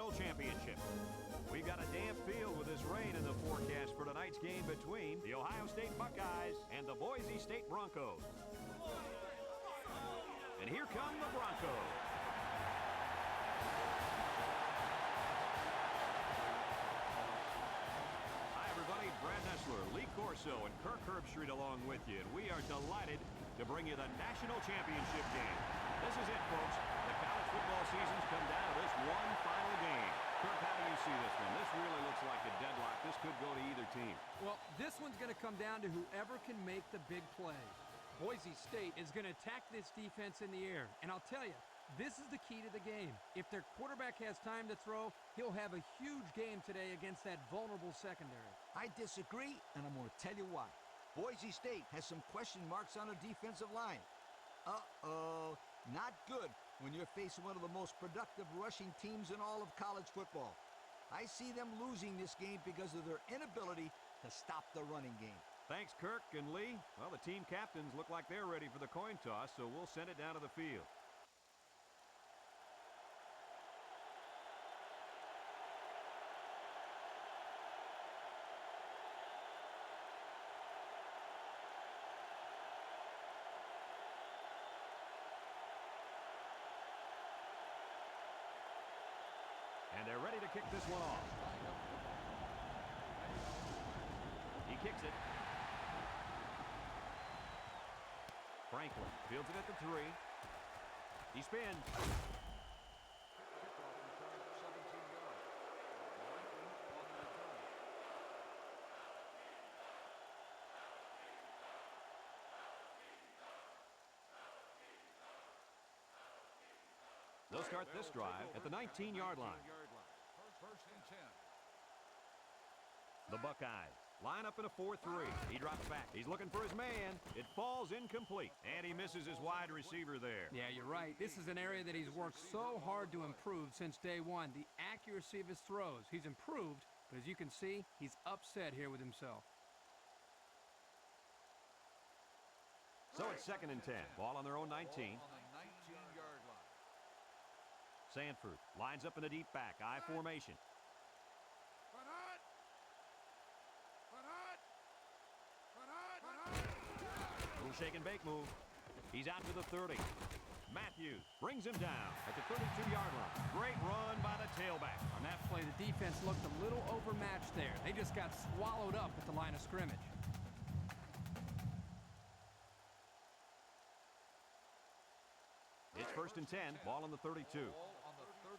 national championship. We've got a damp field with this rain in the forecast for tonight's game between the Ohio State Buckeyes and the Boise State Broncos. And here come the Broncos. Hi, everybody. Brad Nessler, Lee Corso, and Kirk Herbstreit along with you. And we are delighted to bring you the national championship game. This is it, folks. The college football season's come down to this one final game. Kirk, how do you see this one? This really looks like a deadlock. This could go to either team. Well, this one's going to come down to whoever can make the big play. Boise State is going to attack this defense in the air. And I'll tell you, this is the key to the game. If their quarterback has time to throw, he'll have a huge game today against that vulnerable secondary. I disagree, and I'm going to tell you why. Boise State has some question marks on their defensive line. Uh-oh, not good when you're facing one of the most productive rushing teams in all of college football. I see them losing this game because of their inability to stop the running game. Thanks, Kirk and Lee. Well, the team captains look like they're ready for the coin toss, so we'll send it down to the field. And they're ready to kick this one off. He kicks it. Franklin fields it at the 3. He spins. They'll start this drive at the 19-yard line. First and 10. The Buckeyes line up in a 4-3. He drops back. He's looking for his man. It falls incomplete. And he misses his wide receiver there. Yeah, you're right. This is an area that he's worked so hard to improve since day one. The accuracy of his throws. He's improved, but as you can see, he's upset here with himself. So it's 2nd and 10. Ball on their own 19. On the 19-yard line. Sanford lines up in a deep back, I formation. Little shake and bake move. He's out to the 30. Matthews brings him down at the 32-yard line. Great run by the tailback. On that play, the defense looked a little overmatched there. They just got swallowed up at the line of scrimmage. It's 1st and 10. Ball on the 32.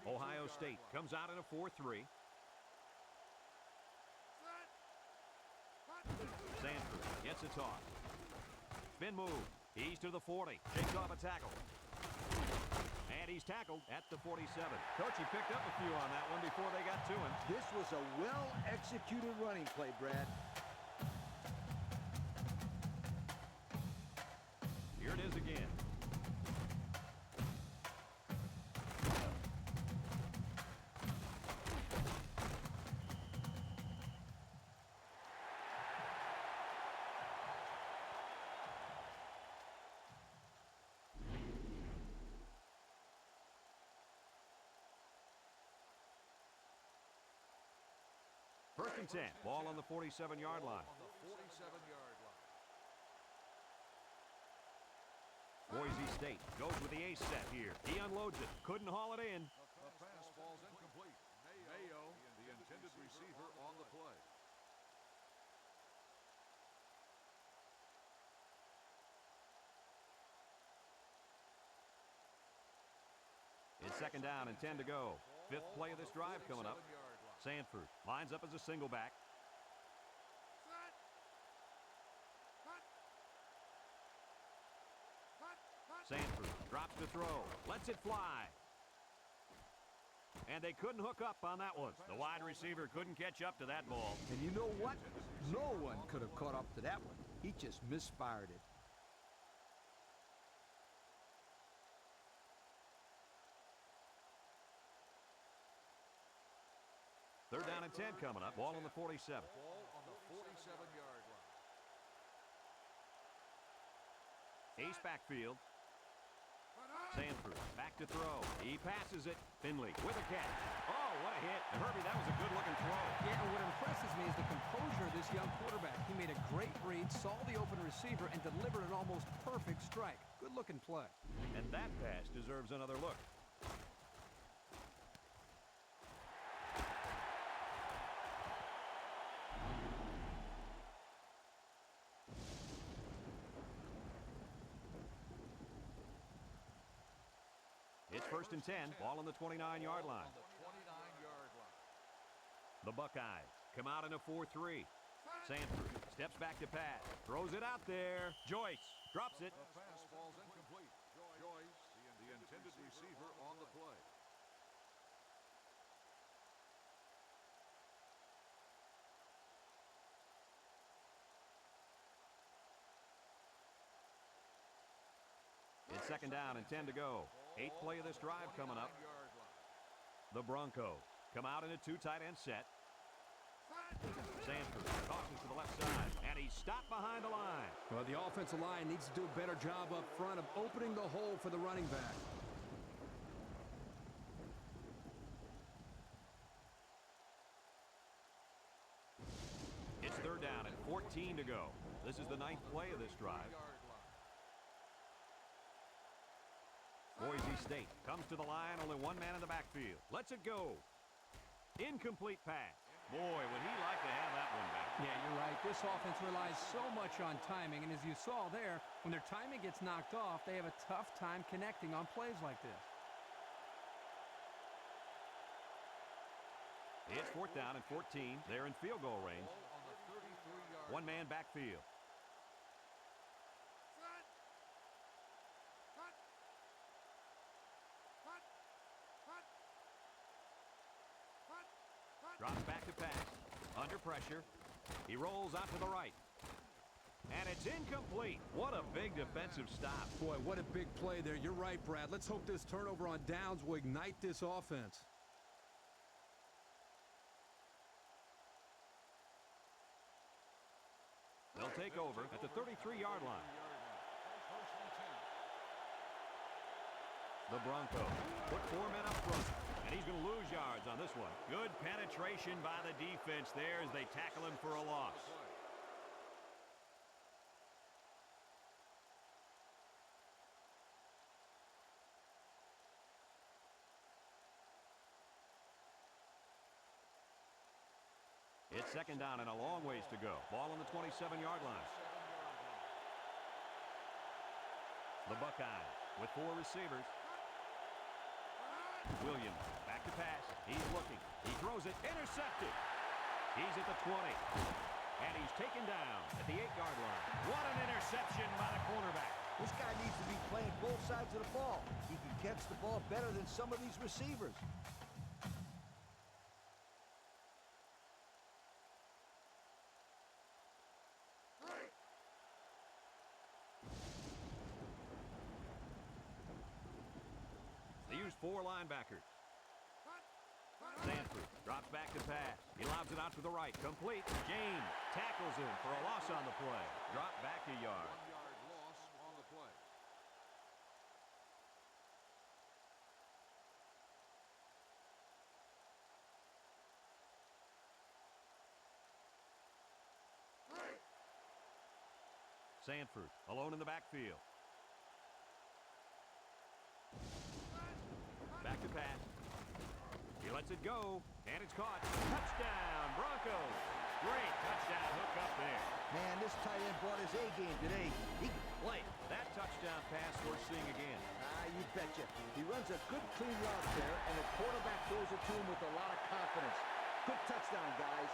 Ohio State comes out in a 4-3. Sanford gets a toss. Spin move. He's to the 40. Shakes off a tackle. And he's tackled at the 47. Coach, he picked up a few on that one before they got to him. This was a well-executed running play, Brad. Here it is again. First and 10. Ball on the 47-yard line. On the 47-yard line. Boise State goes with the ace set here. He unloads it. Couldn't haul it in. The pass falls incomplete. Mayo, the intended receiver on the play. It's 2nd down and 10 to go. 5th play of this drive coming up. Sanford lines up as a single back. Sanford drops to throw. Lets it fly. And they couldn't hook up on that one. The wide receiver couldn't catch up to that ball. And you know what? No one could have caught up to that one. He just misfired it. Third down and 10 coming up. Ball on the 47. Ball on the 47-yard line. Ace backfield. Sanford back to throw. He passes it. Finley with a catch. Oh, what a hit. And Herbie, that was a good-looking throw. Yeah, and what impresses me is the composure of this young quarterback. He made a great read, saw the open receiver, and delivered an almost perfect strike. Good-looking play. And that pass deserves another look. It's 1st and 10, ball on the 29-yard line. The Buckeyes come out in a 4-3. Sanford steps back to pass, throws it out there. Joyce drops it. The pass falls incomplete. Joyce, the intended receiver on the play. It's 2nd down and 10 to go. 8th play of this drive coming up. The Broncos come out in a 2 tight end set. Sanford tosses to the left side, and he's stopped behind the line. Well, the offensive line needs to do a better job up front of opening the hole for the running back. It's 3rd down and 14 to go. This is the 9th play of this drive. Boise State comes to the line, only one man in the backfield. Lets it go. Incomplete pass. Boy, would he like to have that one back. Yeah, you're right. This offense relies so much on timing, and as you saw there, when their timing gets knocked off, they have a tough time connecting on plays like this. It's 4th down and 14. They're in field goal range. One man backfield. Drops back to pass. Under pressure. He rolls out to the right. And it's incomplete. What a big defensive stop. Boy, what a big play there. You're right, Brad. Let's hope this turnover on downs will ignite this offense. They'll take over at the 33-yard line. The Broncos put 4 men up front, and he's going to lose yards on this one. Good penetration by the defense there as they tackle him for a loss. It's 2nd down and a long ways to go. Ball on the 27-yard line. The Buckeyes with 4 receivers. Williams back to pass. He's looking. He throws it. Intercepted. He's at the 20. And he's taken down at the 8-yard line. What an interception by the cornerback. This guy needs to be playing both sides of the ball. He can catch the ball better than some of these receivers. They use 4 linebackers. Sanford drops back to pass. He lobs it out to the right. Complete. James tackles him for a loss on the play. Drop back a yard. 1-yard loss on the play. Sanford alone in the backfield. Back to pass. He lets it go, and it's caught. Touchdown, Broncos. Great touchdown hook up there. Man, this tight end brought his A-game today. He can play. That touchdown pass worth seeing again. You betcha. He runs a good, clean route there, and the quarterback throws it to him with a lot of confidence. Good touchdown, guys.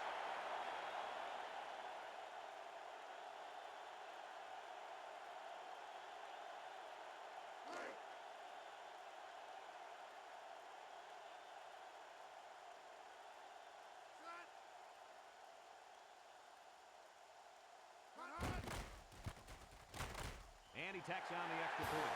And he tacks on the extra point.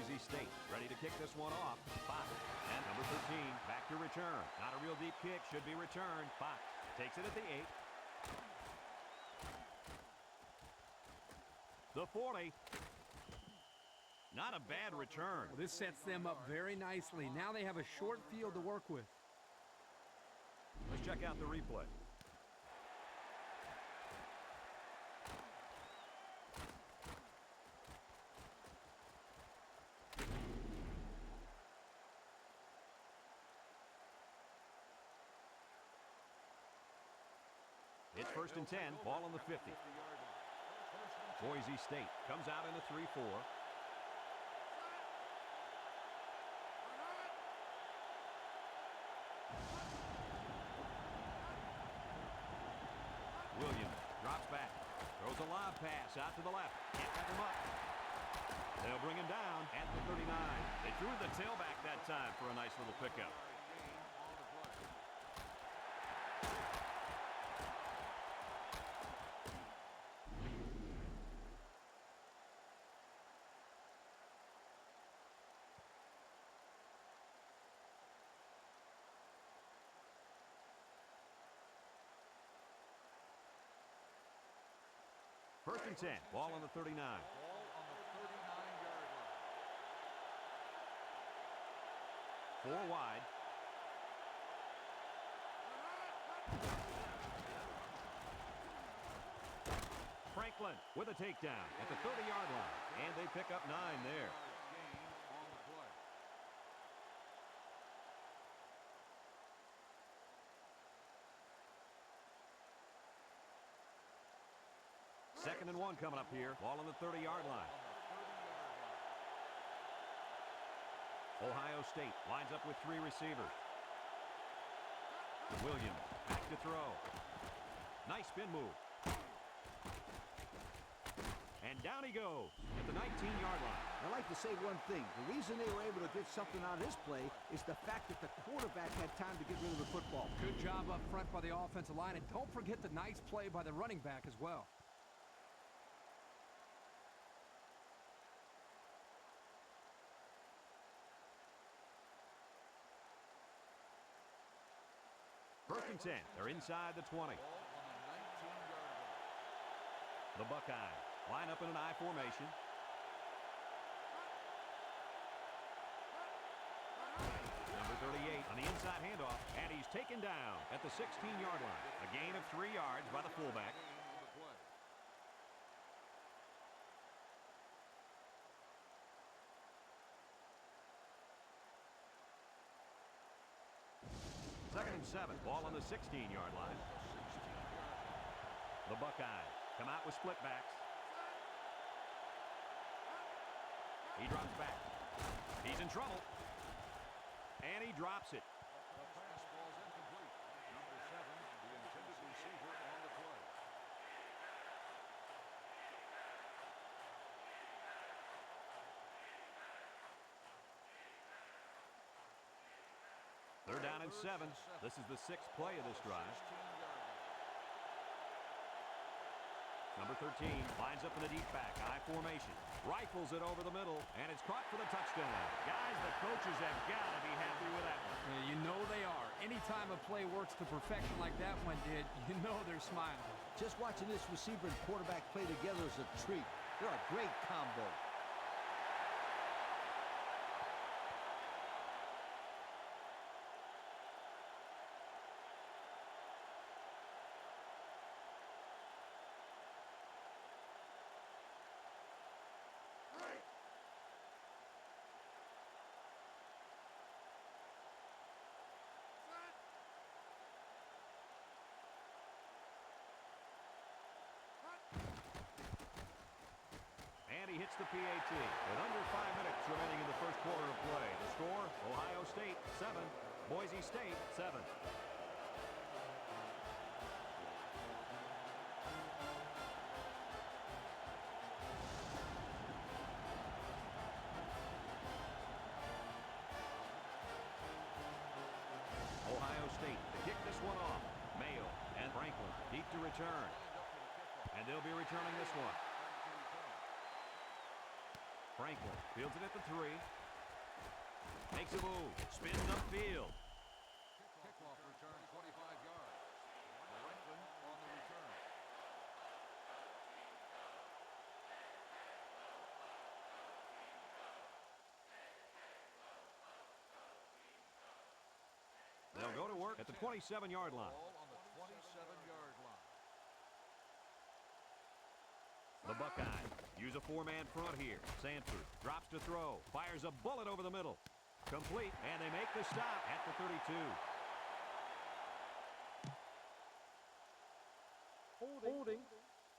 Boise State ready to kick this one off. Fox. And number 13 back to return. Not a real deep kick. Should be returned. Fox takes it at the 8. The 40. Not a bad return. Well, this sets them up very nicely. Now they have a short field to work with. Let's check out the replay. It's 1st and 10, ball on the 50. Boise State comes out in a 3-4. Williams drops back, throws a lob pass out to the left. Can't pick him up. They'll bring him down at the 39. They threw the tailback that time for a nice little pickup. First and 10, ball on the 39. Ball on the 39-yard line. 4 wide. Franklin with a takedown at the 30-yard line. And they pick up 9 there. Gain on the play. Second and 1 coming up here. Ball on the 30-yard line. Ohio State lines up with 3 receivers. Williams back to throw. Nice spin move. And down he goes at the 19-yard line. I'd like to say one thing. The reason they were able to get something on this play is the fact that the quarterback had time to get rid of the football. Good job up front by the offensive line, and don't forget the nice play by the running back as well. First and 10. They're inside the 20. Ball on the 19-yard line. The Buckeyes line up in an I formation. Number 38 on the inside handoff, and he's taken down at the 16-yard line. A gain of 3 yards by the fullback. Gain on the play. Second and 7. Ball on the 16-yard line. The Buckeyes come out with split backs. He drops back. He's in trouble. And he drops it. The pass ball's incomplete. Number 7, the intended receiver on the play. They're down in 7. This is the 6th play of this drive. 16-yard line. Number 13 lines up in the deep back, I formation. Rifles it over the middle, and it's caught for the touchdown. Guys, the coaches have got to be happy with that one. Yeah, you know they are. Anytime a play works to perfection like that one did, you know they're smiling. Just watching this receiver and quarterback play together is a treat. They're a great combo. And he hits the PAT. With under 5 minutes remaining in the first quarter of play. The score, Ohio State 7, Boise State 7. Ohio State to kick this one off. Mayo and Franklin deep to return. And they'll be returning this one. Franklin fields it at the 3. Makes a move. Spins upfield. Kickoff return 25 yards. Franklin on the return. They'll go to work at the 27-yard line. Ball on the 27-yard line. The Buckeyes use a 4-man front here. Sanford drops to throw. Fires a bullet over the middle. Complete, and they make the stop at the 32. Holding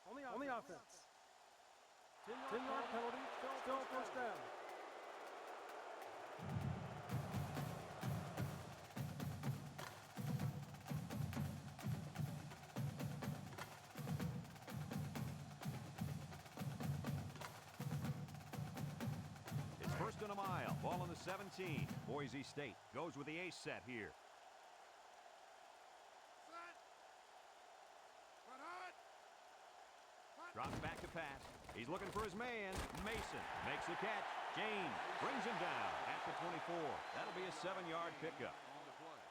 on the offense. 10-yard penalty, still first down. It's first and a mile. Ball on the 17. Boise State goes with the ace set here. Drops back to pass. He's looking for his man. Mason makes the catch. James brings him down at the 24. That'll be a 7-yard pickup. On the play.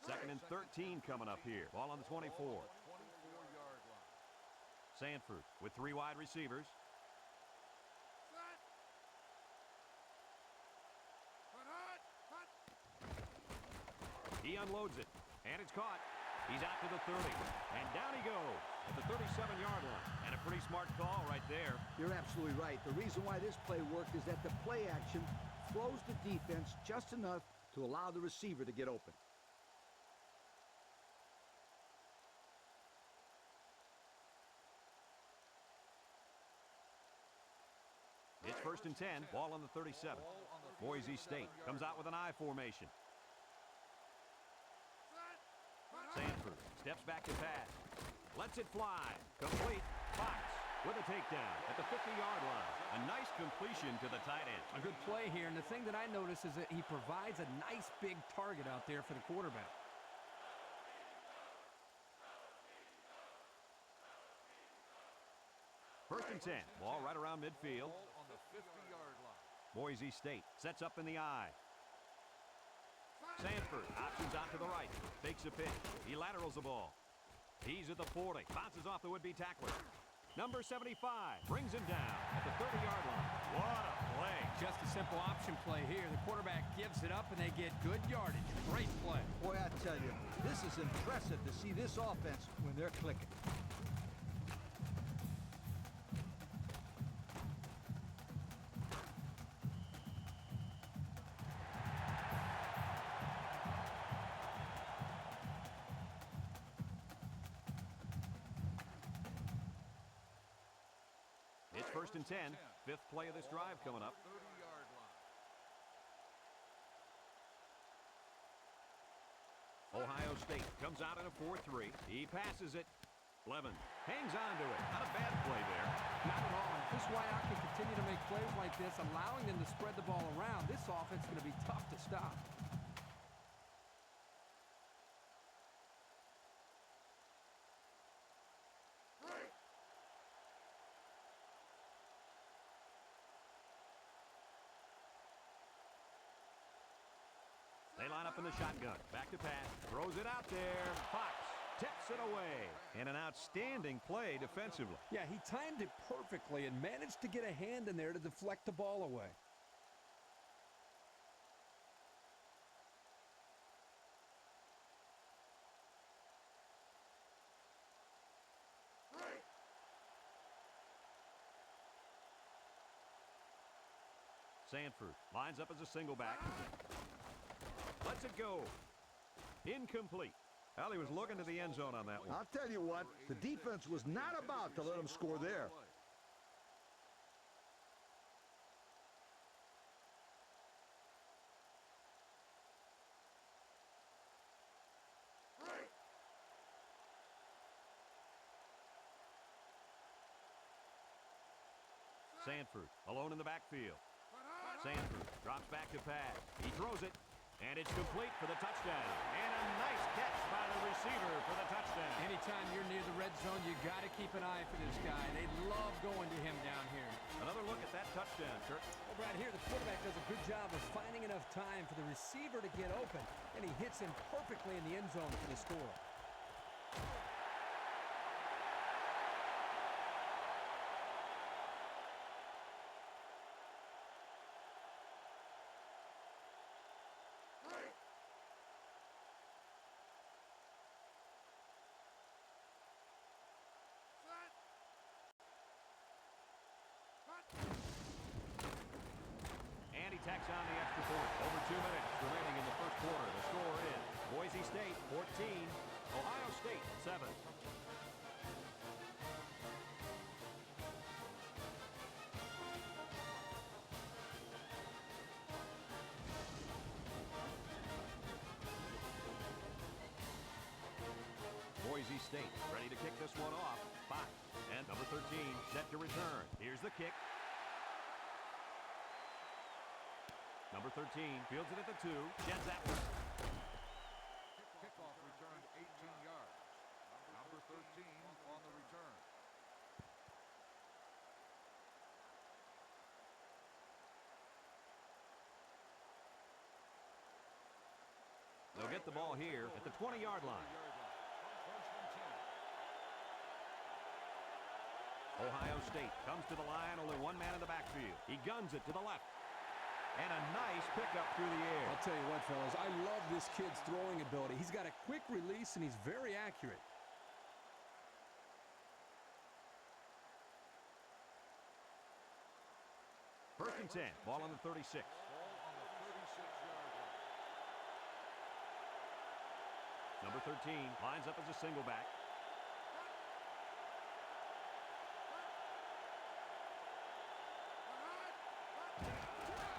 Second and 13 coming up here. Ball on the 24. 24-yard line. Sanford with 3 wide receivers. He unloads it, and it's caught. He's out to the 30, and down he goes at the 37-yard line. And a pretty smart call right there. You're absolutely right. The reason why this play worked is that the play action froze the defense just enough to allow the receiver to get open. It's first and 10, ball on the 37. Boise State comes out with an I formation. Sanford steps back to pass. Lets it fly. Complete. Fox with a takedown at the 50-yard line. A nice completion to the tight end. A good play here, and the thing that I notice is that he provides a nice big target out there for the quarterback. First and 10, ball right around midfield. Ball on the 50-yard line. Boise State sets up in the I. Sanford options out to the right. Fakes a pitch. He laterals the ball. He's at the 40. Bounces off the would-be tackler. Number 75 brings him down at the 30-yard line. What a play. Just a simple option play here. The quarterback gives it up, and they get good yardage. Great play. Boy, I tell you, this is impressive to see this offense when they're clicking. It's first and 10. Fifth play of this drive coming up. 30-yard line. Ohio State comes out in a 4-3. He passes it. Levin hangs on to it. Not a bad play there. Not at all. If this Wyatt can continue to make plays like this, allowing them to spread the ball around, this offense is going to be tough to stop. They line up in the shotgun. Back to pass. Throws it out there. Fox tips it away. And an outstanding play defensively. Yeah, he timed it perfectly and managed to get a hand in there to deflect the ball away. Sanford lines up as a single back. Lets it go. Incomplete. Well, he was looking to the end zone on that one. I'll tell you what, the defense was not about to let them score there. Sanford alone in the backfield. Sanford drops back to pass. He throws it. And it's complete for the touchdown. And a nice catch by the receiver for the touchdown. Anytime you're near the red zone, you got to keep an eye for this guy. They love going to him down here. Another look at that touchdown, Kirk. Well, Brad, here the quarterback does a good job of finding enough time for the receiver to get open, and he hits him perfectly in the end zone for the score. And he tacks on the extra point. Over 2 minutes remaining in the first quarter. The score is Boise State 14, Ohio State 7. Boise State ready to kick this one off. 5. And number 13 set to return. Here's the kick. Number 13 fields it at the 2. Jets after. Kickoff returned 18 yards. Number 13 on the return. They'll get the ball here at the 20-yard line. Ohio State comes to the line, only one man in the backfield. He guns it to the left. And a nice pickup through the air. I'll tell you what, fellas, I love this kid's throwing ability. He's got a quick release, and he's very accurate. First and 10, ball on the 36. Ball on the 36-yard line. Number 13 lines up as a single back.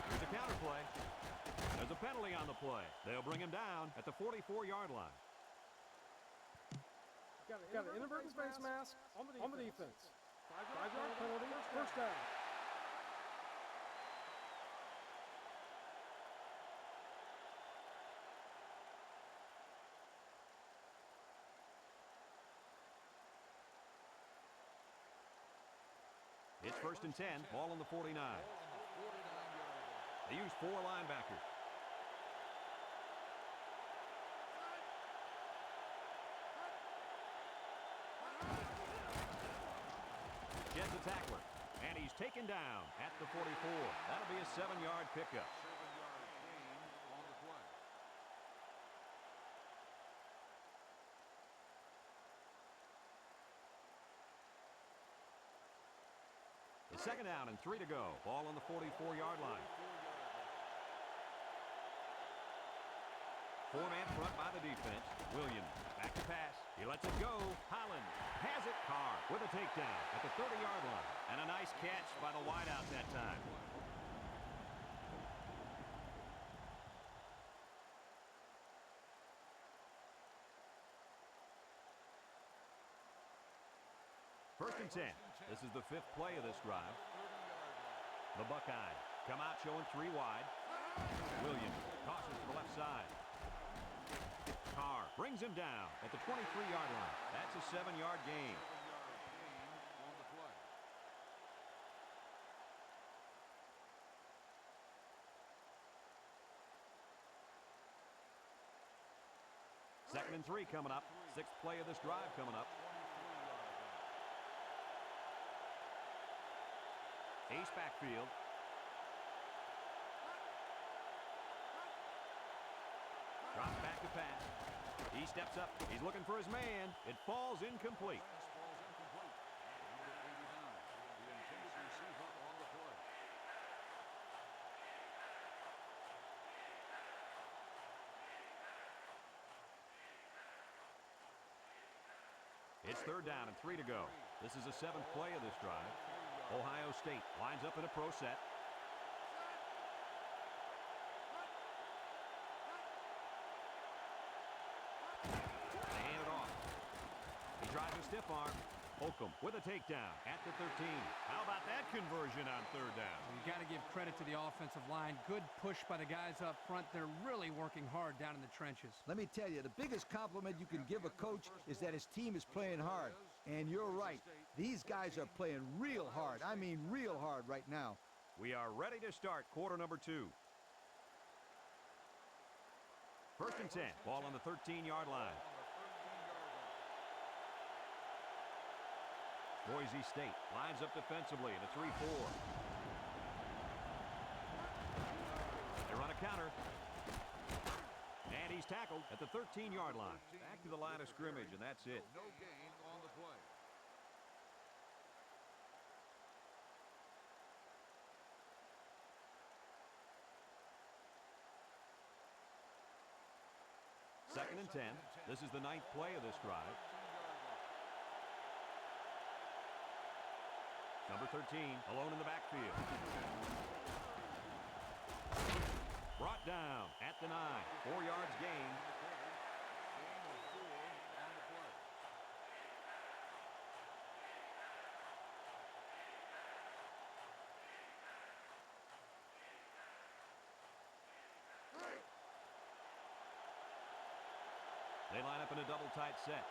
Here's a counter play. There's a penalty on the play. They'll bring him down at the 44-yard line. Got an inadvertent face mask on the defense. 5-yard penalty, first down. It's first and 10, ball on the 49. They use 4 linebackers. Gets a tackler, and he's taken down at the 44. That'll be a 7-yard pickup. 7-yard gain on the play. It's second down and 3 to go. Ball on the 44-yard line. 4-man front by the defense. Williams back to pass. He lets it go. Holland has it. Carr with a takedown at the 30-yard line. And a nice catch by the wideout that time. First and 10. This is the 5th play of this drive. The Buckeyes come out showing 3 wide. Williams tosses to the left side. Carr brings him down at the 23-yard line. That's a 7-yard gain. 7-yard gain on the play. Second and 3 coming up. 6th play of this drive coming up. Ace backfield. Drops back to pass. He steps up. He's looking for his man. It falls incomplete. Pass falls incomplete. Number 89, the intended receiver on the play. It's third down and 3 to go. This is the 7th play of this drive. Ohio State lines up in a pro set. They hand it off. He tries a stiff arm. Holcomb with a takedown at the 13. How about that conversion on third down? You got to give credit to the offensive line. Good push by the guys up front. They're really working hard down in the trenches. Let me tell you, the biggest compliment you can give a coach is that his team is playing hard. And you're right. These guys are playing real hard. I mean real hard right now. We are ready to start quarter number 2. First and 10. Ball on the 13-yard line. Boise State lines up defensively in a 3-4. They run a counter. And he's tackled at the 13-yard line. Back to the line of scrimmage, and that's it. No gain on the play. Second and 10. This is the 9th play of this drive. Number 13, alone in the backfield. Brought down at the 9. 4 yards gained. They line up in a double tight set.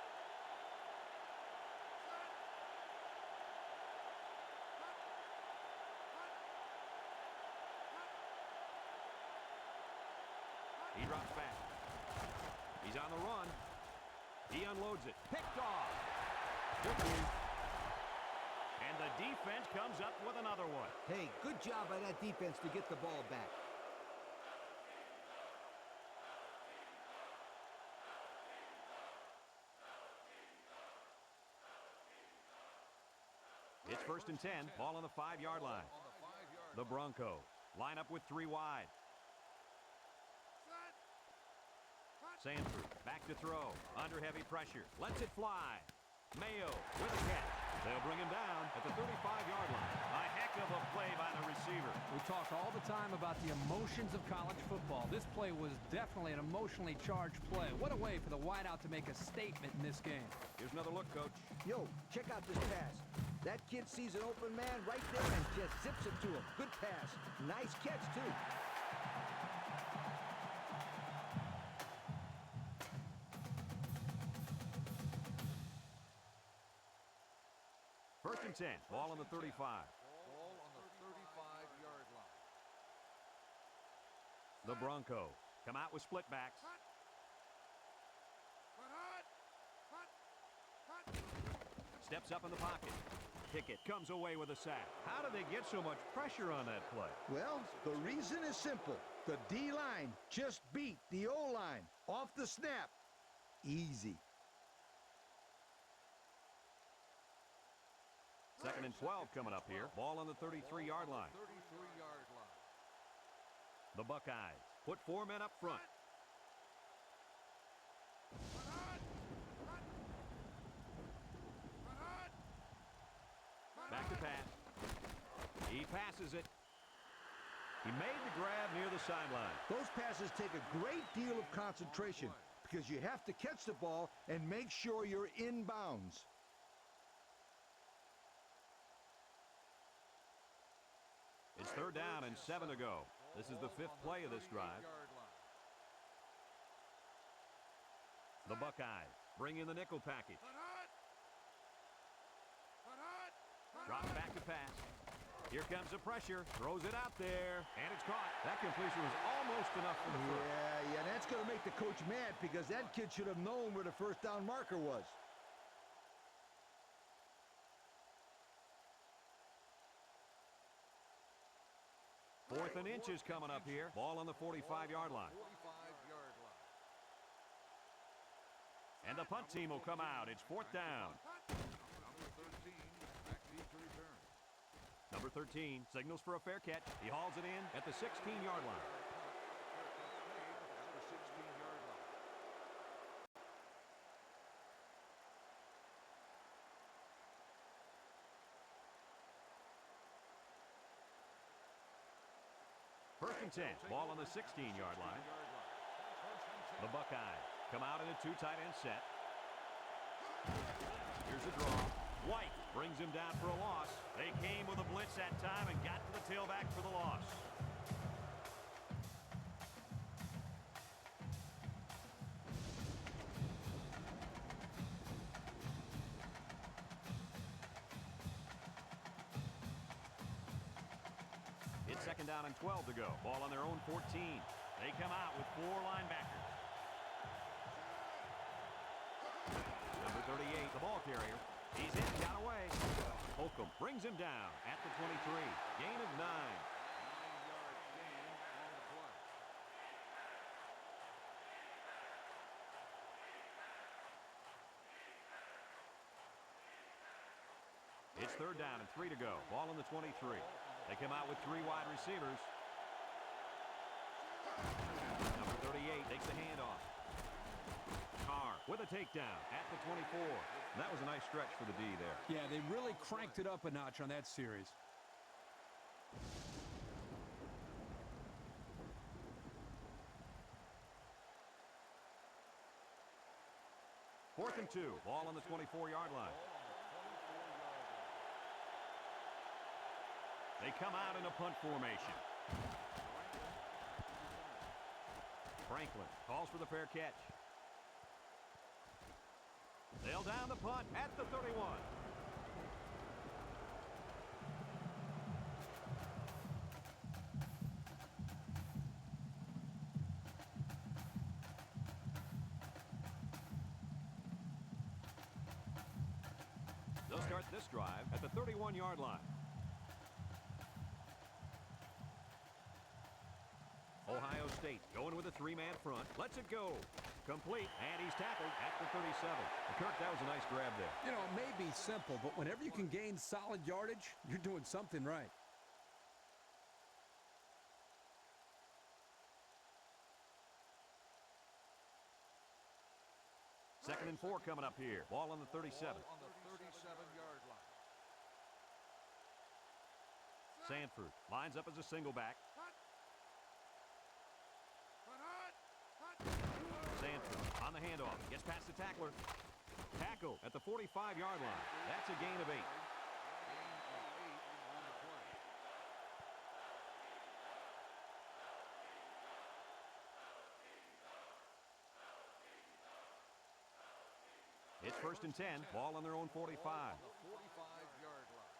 He drops back. He's on the run. He unloads it. Picked off. Good move. And the defense comes up with another one. Hey, good job by that defense to get the ball back. It's first and 10. Ball on the 5-yard line. The Broncos line up with 3 wide. Sanford back to throw. Under heavy pressure. Lets it fly. Mayo with a catch. They'll bring him down at the 35-yard line. A heck of a play by the receiver. We talk all the time about the emotions of college football. This play was definitely an emotionally charged play. What a way for the wideout to make a statement in this game. Here's another look, Coach. Yo, check out this pass. That kid sees an open man right there and just zips it to him. Good pass. Nice catch, too. First and 10. Ball on the 35. Ball on the 35-yard line. The Broncos come out with split backs. Steps up in the pocket. Pickett comes away with a sack. How did they get so much pressure on that play? Well, the reason is simple. The D-line just beat the O-line off the snap. Easy. Second and 12 coming up here. Ball on the 33-yard line. 33-yard line. The Buckeyes put 4 men up front. Back to pass. He passes it. He made the grab near the sideline. Those passes take a great deal of concentration because you have to catch the ball and make sure you're in bounds. It's third down and 7 to go. This is the 5th play of this drive. The Buckeyes bring in the nickel package. Drops back to pass. Here comes the pressure. Throws it out there. And it's caught. That completion was almost enough for the first. Yeah, that's going to make the coach mad because that kid should have known where the first down marker was. Fourth and inches coming up here. Ball on the 45-yard line. 45-yard line. And the punt team will come out. It's 4th down. Number 13, back deep to return. Number 13 signals for a fair catch. He hauls it in at the 16-yard line. At the 16-yard line. First and 10. Ball on the 16-yard line. The Buckeyes come out in a 2 tight end set. Here's a draw. White brings him down for a loss. They came with a blitz that time and got to the tailback for the loss. It's second down and 12 to go. Ball on their own 14. They come out with 4 linebackers. Number 38, the ball carrier. He's in, got away. Holcomb brings him down at the 23. Gain of 9. 9-yard gain on the play. It's third down and 3 to go. Ball on the 23. They come out with 3 wide receivers. Number 38 takes the handoff. Carr with a takedown at the 24. That was a nice stretch for the D there. Yeah, they really cranked it up a notch on that series. Fourth and 2. Ball on the 24-yard line. They come out in a punt formation. Franklin calls for the fair catch. They'll down the punt at the 31. They'll start this drive at the 31-yard line. Ohio State going with a 3-man front. Lets it go. Complete, and he's tackled at the 37. Kirk, that was a nice grab there. You know, it may be simple, but whenever you can gain solid yardage, you're doing something right. Second and 4 coming up here. Ball on the 37. Ball on the 37-yard line. Sanford lines up as a single back. Sanford on the handoff. Gets past the tackler. Tackle at the 45-yard line. That's a gain of 8. Gain of 8 on the play. It's first and 10. Ball on their own 45. Ball on the 45-yard line.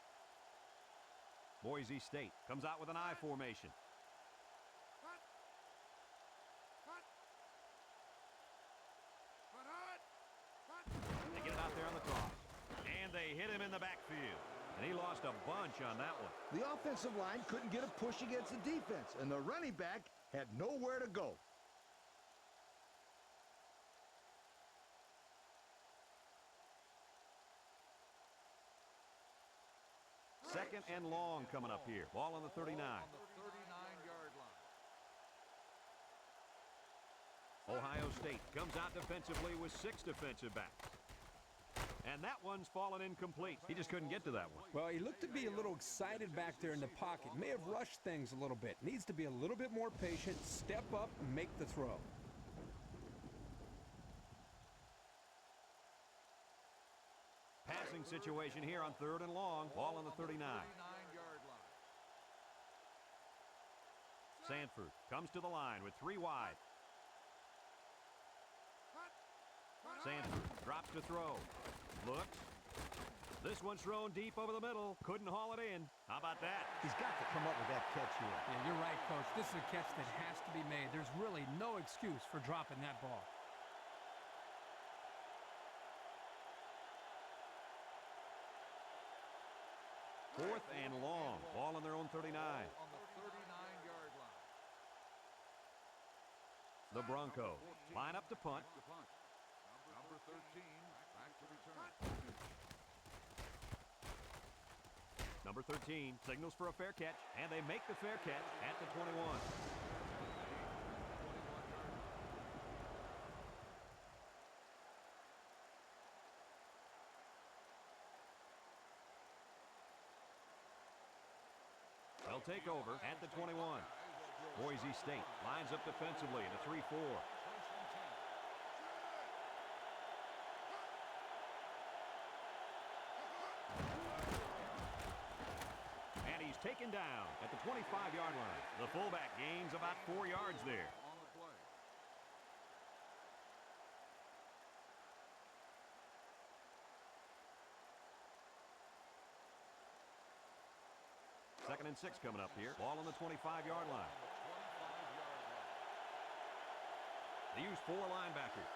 Boise State comes out with an I formation. They get it out there on the cross. And they hit him in the backfield. And he lost a bunch on that one. The offensive line couldn't get a push against the defense, and the running back had nowhere to go. Second and long coming up here. Ball on the 39. Ball on the 39-yard line. Ohio State comes out defensively with 6 defensive backs. And that one's fallen incomplete. He just couldn't get to that one. Well, he looked to be a little excited back there in the pocket. May have rushed things a little bit. Needs to be a little bit more patient, step up, and make the throw. Passing situation here on third and long. Ball on the 39. 39-yard line. Sanford comes to the line with 3 wide. Sanford drops to throw. Looks. This one's thrown deep over the middle. Couldn't haul it in. How about that? He's got to come up with that catch here. Yeah, you're right, Coach. This is a catch that has to be made. There's really no excuse for dropping that ball. Fourth and long. Ball on their own 39. On the 39-yard line. The Broncos line up to punt. Number 13, back to return. Number 13 signals for a fair catch, and they make the fair catch at the 21. They'll take over at the 21. Boise State lines up defensively in a 3-4. taken down at the 25-yard line. The fullback gains about 4 yards there. On the play. Second and 6 coming up here. Ball on the 25-yard line. They use 4 linebackers.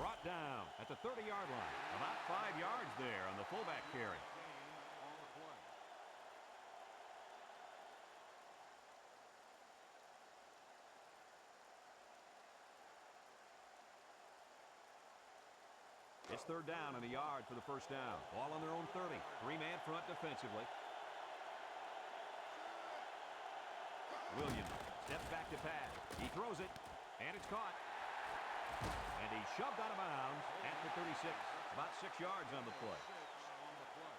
Brought down at the 30-yard line. About 5 yards there on the fullback carry. On the play. It's third down and a yard for the first down. Ball on their own 30. 3-man front defensively. Williams steps back to pass. He throws it, and it's caught. And he's shoved out of bounds at the 36. About 6 yards on the play. 6 on the play.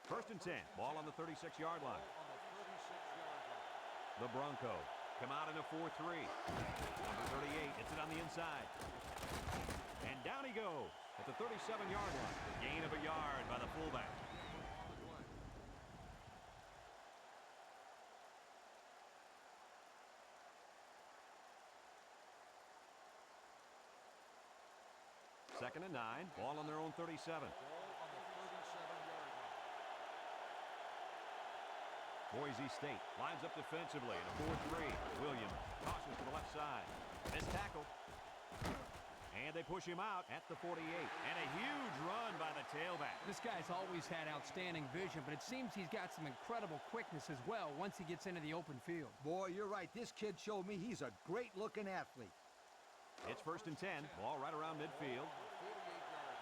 First and 10. Ball on the 36-yard line. On the 36-yard line. The Broncos come out in a 4-3. Number 38 hits it on the inside. And down he goes at the 37-yard line. Gain of a yard by the fullback. On the play. Second and 9. Ball on their own 37. Ball on the 37-yard line. Boise State lines up defensively in a 4-3. Williams tosses to the left side. Missed tackle. And they push him out at the 48. And a huge run by the tailback. This guy's always had outstanding vision, but it seems he's got some incredible quickness as well once he gets into the open field. Boy, you're right. This kid showed me he's a great-looking athlete. It's first and 10. Ball right around midfield. 48-yard line.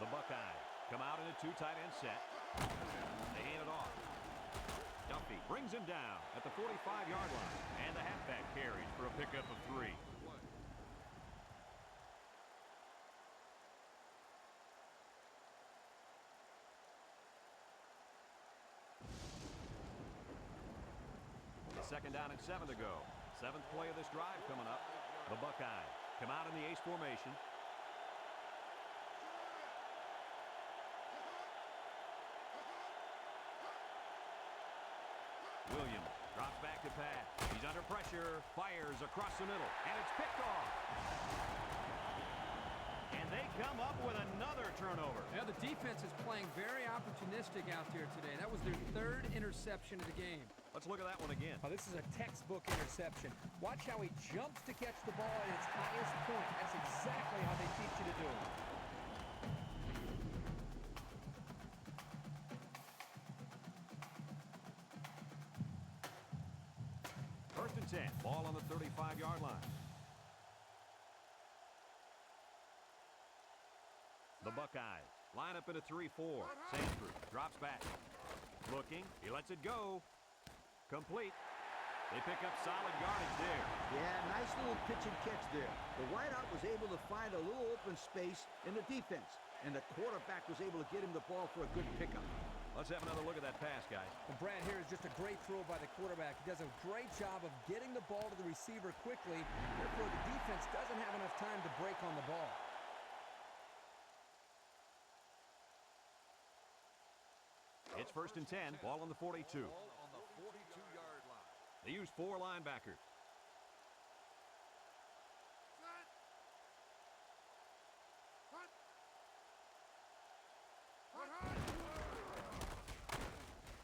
The Buckeyes come out in a 2 tight end set. They hand it off. Duffy brings him down at the 45-yard line. And the halfback carries for a pickup of 3. Second down and 7 to go. 7th play of this drive coming up. The Buckeyes come out in the ace formation. Williams drops back to pass. He's under pressure, fires across the middle, and it's picked off. And they come up with another turnover. Yeah, the defense is playing very opportunistic out there today. That was their 3rd interception of the game. Let's look at that one again. Oh, this is a textbook interception. Watch how he jumps to catch the ball at its highest point. That's exactly how they teach you to do it. First and 10. Ball on the 35-yard line. The Buckeyes line up in a 3-4. Sandford drops back. Looking. He lets it go. Complete. They pick up solid yardage there. Yeah, nice little pitch and catch there. The wideout was able to find a little open space in the defense, and the quarterback was able to get him the ball for a good pickup. Let's have another look at that pass, guys. Well, Brad, here is just a great throw by the quarterback. He does a great job of getting the ball to the receiver quickly. Therefore, the defense doesn't have enough time to break on the ball. It's first and 10. Ball on the 42. Ball on the 42-yard line. They use 4 linebackers.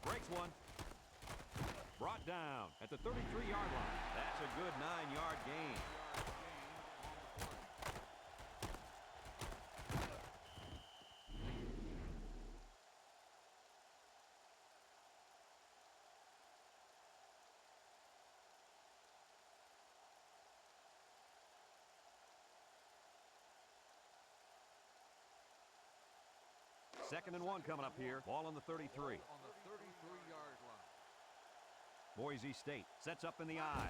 Breaks one. Brought down at the 33-yard line. That's a good 9-yard gain. Second and 1 coming up here. Ball on the 33. On the 33-yard line. Boise State sets up in the I.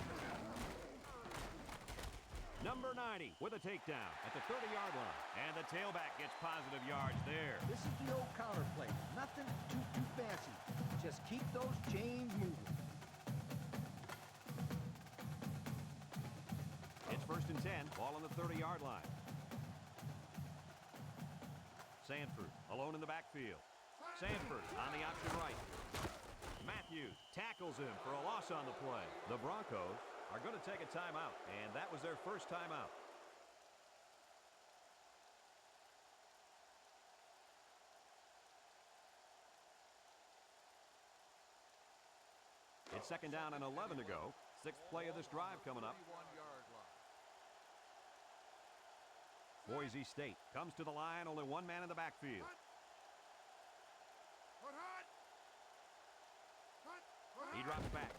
Number 90 with a takedown at the 30-yard line. And the tailback gets positive yards there. This is the old counter play. Nothing too fancy. Just keep those chains moving. Ball on the 30-yard line. Sanford alone in the backfield. Sanford on the option right. Matthews tackles him for a loss on the play. The Broncos are going to take a timeout, and that was their first timeout. It's second down and 11 to go. Sixth play of this drive coming up. 31-yard line. Boise State comes to the line, only one man in the backfield. He drops back.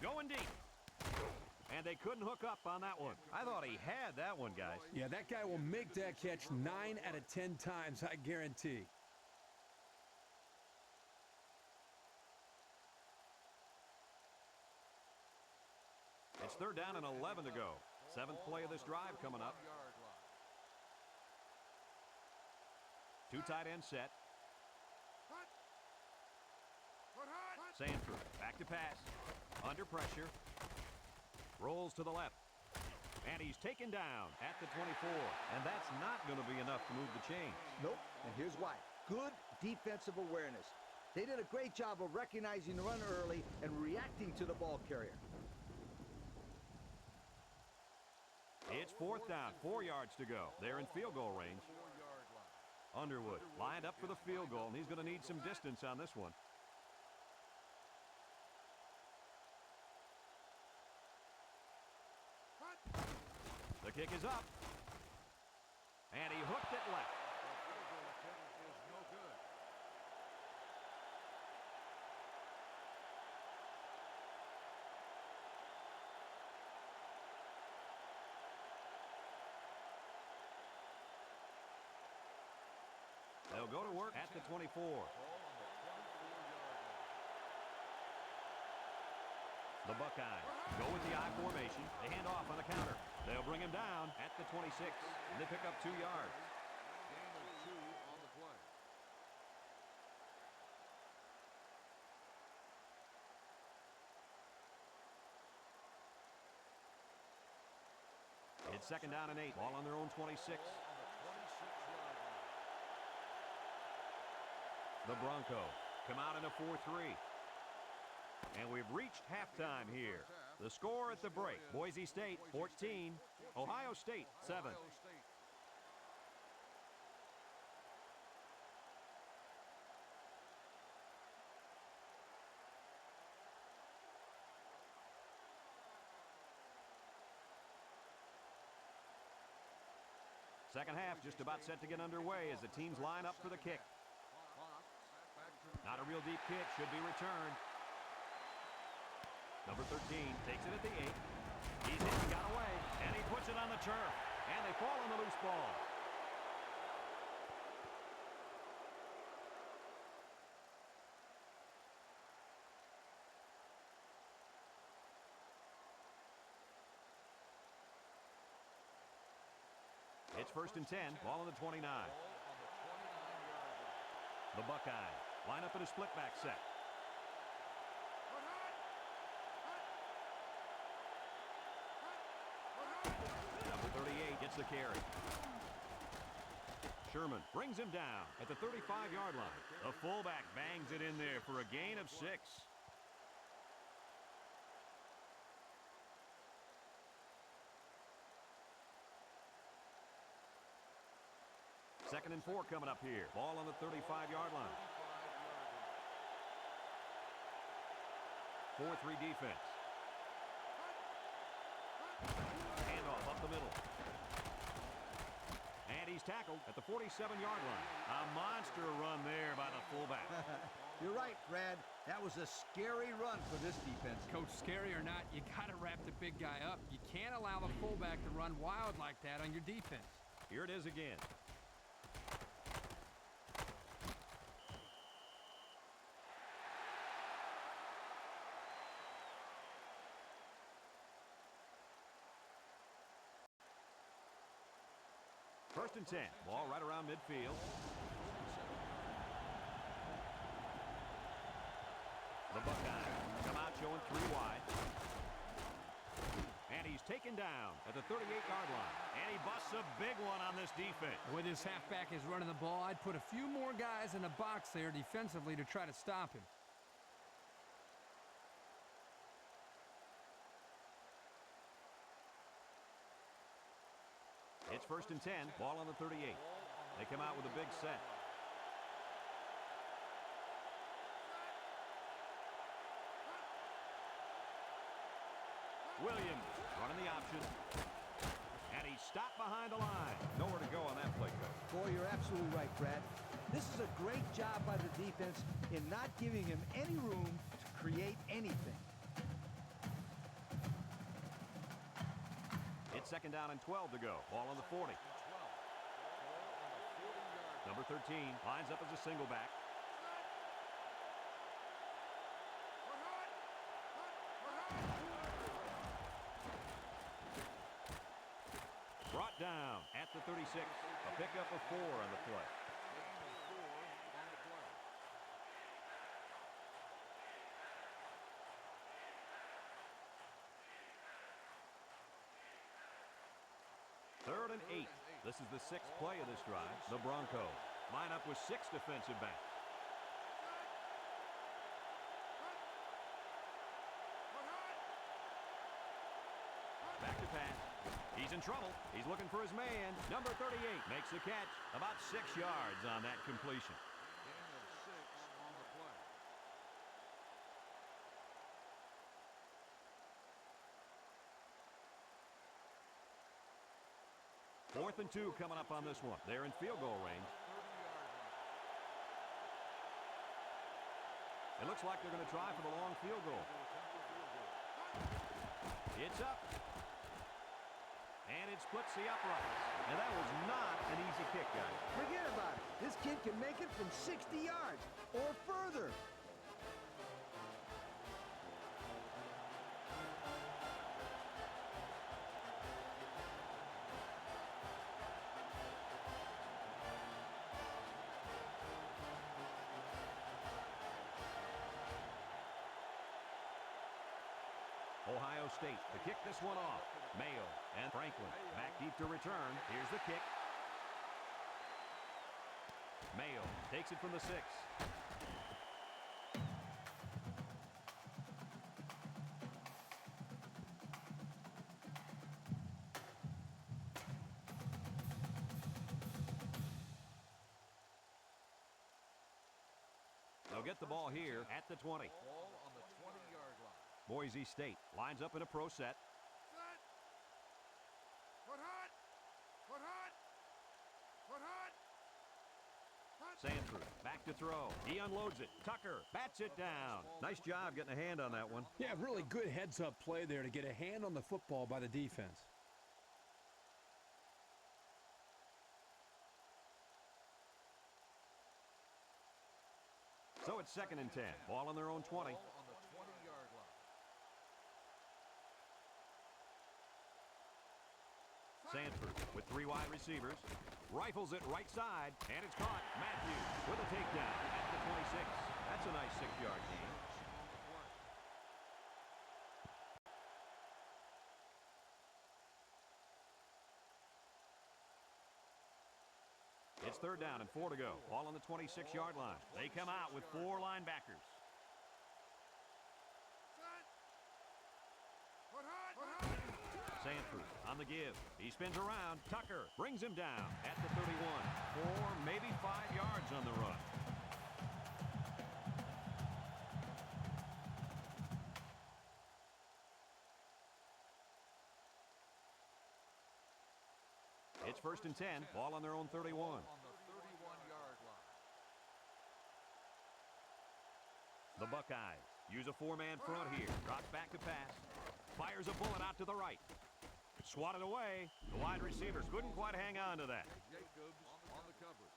Going deep. And they couldn't hook up on that one. I thought he had that one, guys. Yeah, that guy will make that catch 9 out of 10 times, I guarantee. It's third down and 11 to go. Seventh play of this drive coming up. 31-yard line. Two tight end set. Sanford back to pass. Under pressure. Rolls to the left. And he's taken down at the 24. And that's not going to be enough to move the chains. Nope, and here's why. Good defensive awareness. They did a great job of recognizing the run early and reacting to the ball carrier. It's fourth down, 4 yards to go. They're in field goal range. 4-yard line. Underwood lined up for the field goal, and he's going to need some distance on this one. The kick is up. And he hooked it left. The field goal attempt is no good. They'll go to work at the 24. Ball on the 24-yard line. The Buckeyes go with the I formation. They hand off on the counter. They'll bring him down at the 26. And they pick up 2 yards. Gain of 2 on the play. It's second down and 8. Ball on their own 26. Ball on the 26-yard line. The Broncos come out in a 4-3. And we've reached halftime here. The score at the break, Boise State 14, Ohio State 7. Ohio State. Second half just about set to get underway as the teams line up for the kick. Not a real deep kick, should be returned. Number 13 takes it at the 8. He's hit and got away, and he puts it on the turf. And they fall on the loose ball. It's first and 10, ball on the 29. Ball on the 29-yard line. The Buckeyes line up in a split back set. Number 38 gets the carry. Sherman brings him down at the 35-yard line. The fullback bangs it in there for a gain of 6. Second and 4 coming up here. Ball on the 35-yard line. 4-3 defense. Handoff up the middle. And he's tackled at the 47-yard line. A monster run there by the fullback. You're right, Brad. That was a scary run for this defense. Coach, scary or not, you got to wrap the big guy up. You can't allow the fullback to run wild like that on your defense. Here it is again. First and 10. Ball right around midfield. The Buckeyes come out showing 3 wide. And he's taken Second down at the 38-yard line. And he busts a big one on this defense. When this halfback is running the ball, I'd put a few more guys in the box there defensively to try to stop him. It's 1st and 10, ball on the 38. They come out with a big set. Williams running the option. And he's stopped behind the line. Nowhere to go on that play, Coach. Boy, you're absolutely right, Brad. This is a great job by the defense in not giving him any room to create anything. It's 2nd down and 12 to go. Ball on the 40. Number 13 lines up as a single back. Brought down at the 36. A pickup of 4 on the play. Third and 8. This is the 6th play of this drive. The Broncos line up with 6 defensive backs. Back to pass. He's in trouble. He's looking for his man. Number 38 makes the catch. About 6 yards on that completion. Gain of 6 on the play. 4th and 2 coming up on this one. They're in field goal range. It looks like they're going to try for the long field goal. It's up. And it splits the uprights. And that was not an easy kick, guys. Forget about it. This kid can make it from 60 yards or further. Ohio State to kick this one off. Mayo and Franklin back deep to return. Here's the kick. Mayo takes it from the 6. They'll get the ball here at the 20. Ball on the 20-yard line. Boise State lines up in a pro set. Sanford back to throw. He unloads it. Tucker bats it down. Nice job getting a hand on that one. Yeah, really good heads-up play there to get a hand on the football by the defense. So it's 2nd and 10. Ball on their own 20. Ball on the 20-yard line. Sanford with 3 wide receivers. Rifles it right side, and it's caught. Matthews with a takedown at the 26. That's a nice 6-yard gain. It's 3rd down and 4 to go. Ball on the 26-yard line. They come out with 4 linebackers. Sanford on the give. He spins around. Tucker brings him down at the 31. 4, maybe 5 yards on the run. It's 1st and 10. Ball on their own 31. On the 31-yard line. The Buckeyes use a 4-man front here. Drops back to pass. Fires a bullet out to the right. Swatted away. The wide receivers couldn't quite hang on to that. Jacobs on the coverage.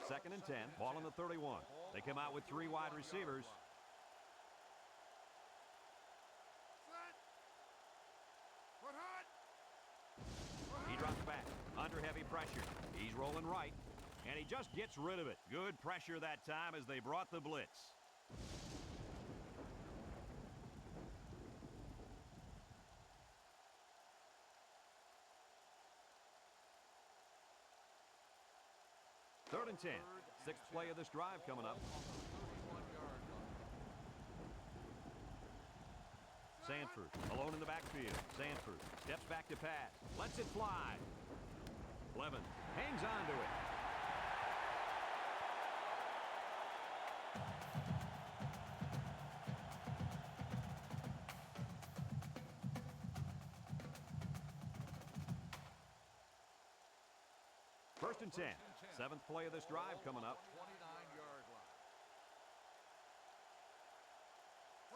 Second and 10. Ball on the 31. They come out with 3 wide receivers. heavy pressure. He's rolling right, and he just gets rid of it. Good pressure that time as they brought the blitz. Third and 10. Sixth play of this drive coming up. Sanford alone in the backfield. Sanford steps back to pass. Lets it fly. Levin hangs on to it. First and 10. Seventh play of this drive coming up. 29-yard line.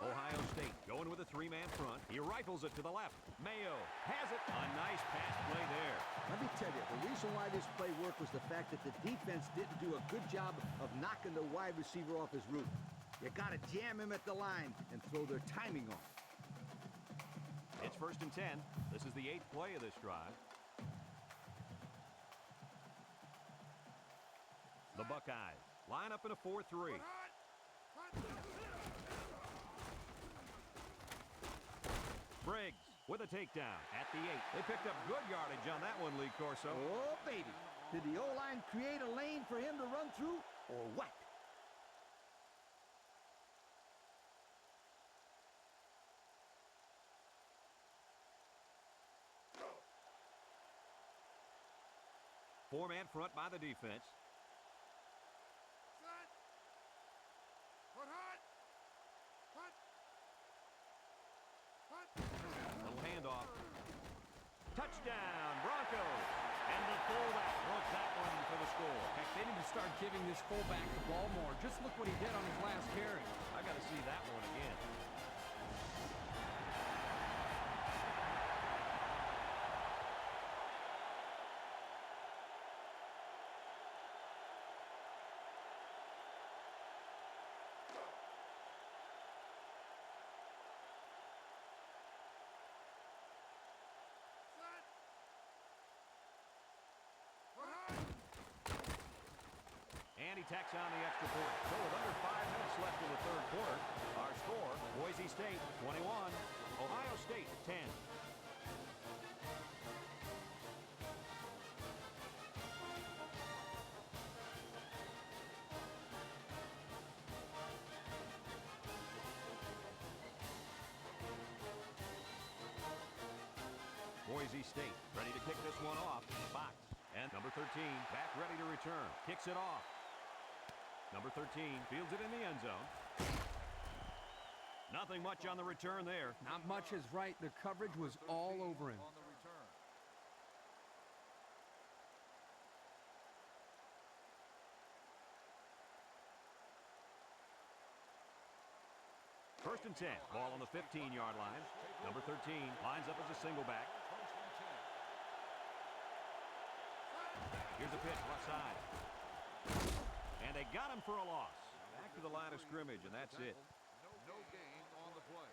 Ohio State going with a three-man front. He rifles it to the left. Mayo has it. A nice pass play there. Let me tell you, the reason why this play worked was the fact that the defense didn't do a good job of knocking the wide receiver off his route. You got to jam him at the line and throw their timing off. It's first and 10. This is the eighth play of this drive. The Buckeyes line up in a 4-3. Briggs with a takedown at the 8. They picked up good yardage on that one, Lee Corso. Oh, baby. Did the O-line create a lane for him to run through, or what? Four-man front by the defense. Little handoff. Touchdown, Broncos. And the fullback broke that one for the score. Heck, they need to start giving this fullback the ball more. Just look what he did on his last carry. I got to see that one again. And he tacks on the extra point. So with under 5 minutes left in the third quarter, our score, Boise State 21, Ohio State 10. Boise State ready to kick this one off. Fox and number 13 back ready to return. Kicks it off. Number 13 fields it in the end zone. Nothing much on the return there. Not much is right. The coverage was all over him. On the return. First and 10. Ball on the 15-yard line. Number 13 lines up as a single back. Here's a pitch left side. And they got him for a loss. Back to the line of scrimmage, and that's it. No gain on the play.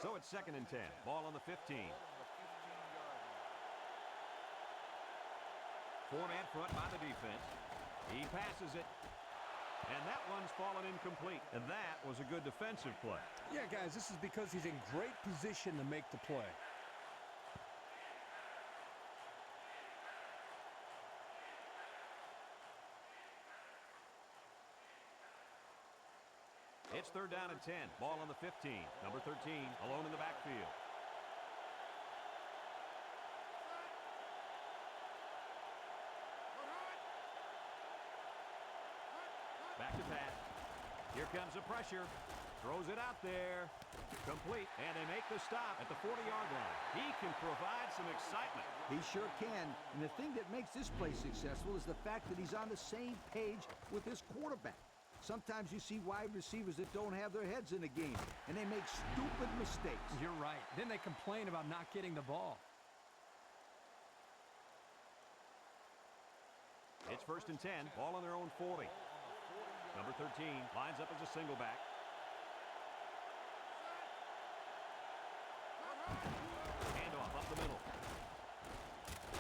So it's second and 10. Ball on the 15. Four-man front by the defense. He passes it. And that one's fallen incomplete. And that was a good defensive play. Yeah, guys, this is because he's in great position to make the play. It's third down and 10. Ball on the 15. Number 13 alone in the backfield. Back to pass. Here comes the pressure. Throws it out there. Complete. And they make the stop at the 40-yard line. He can provide some excitement. He sure can. And the thing that makes this play successful is the fact that he's on the same page with his quarterback. Sometimes you see wide receivers that don't have their heads in the game, and they make stupid mistakes. You're right. Then they complain about not getting the ball. It's first and 10. Ball on their own 40. Number 13 lines up as a single back. Handoff up the middle.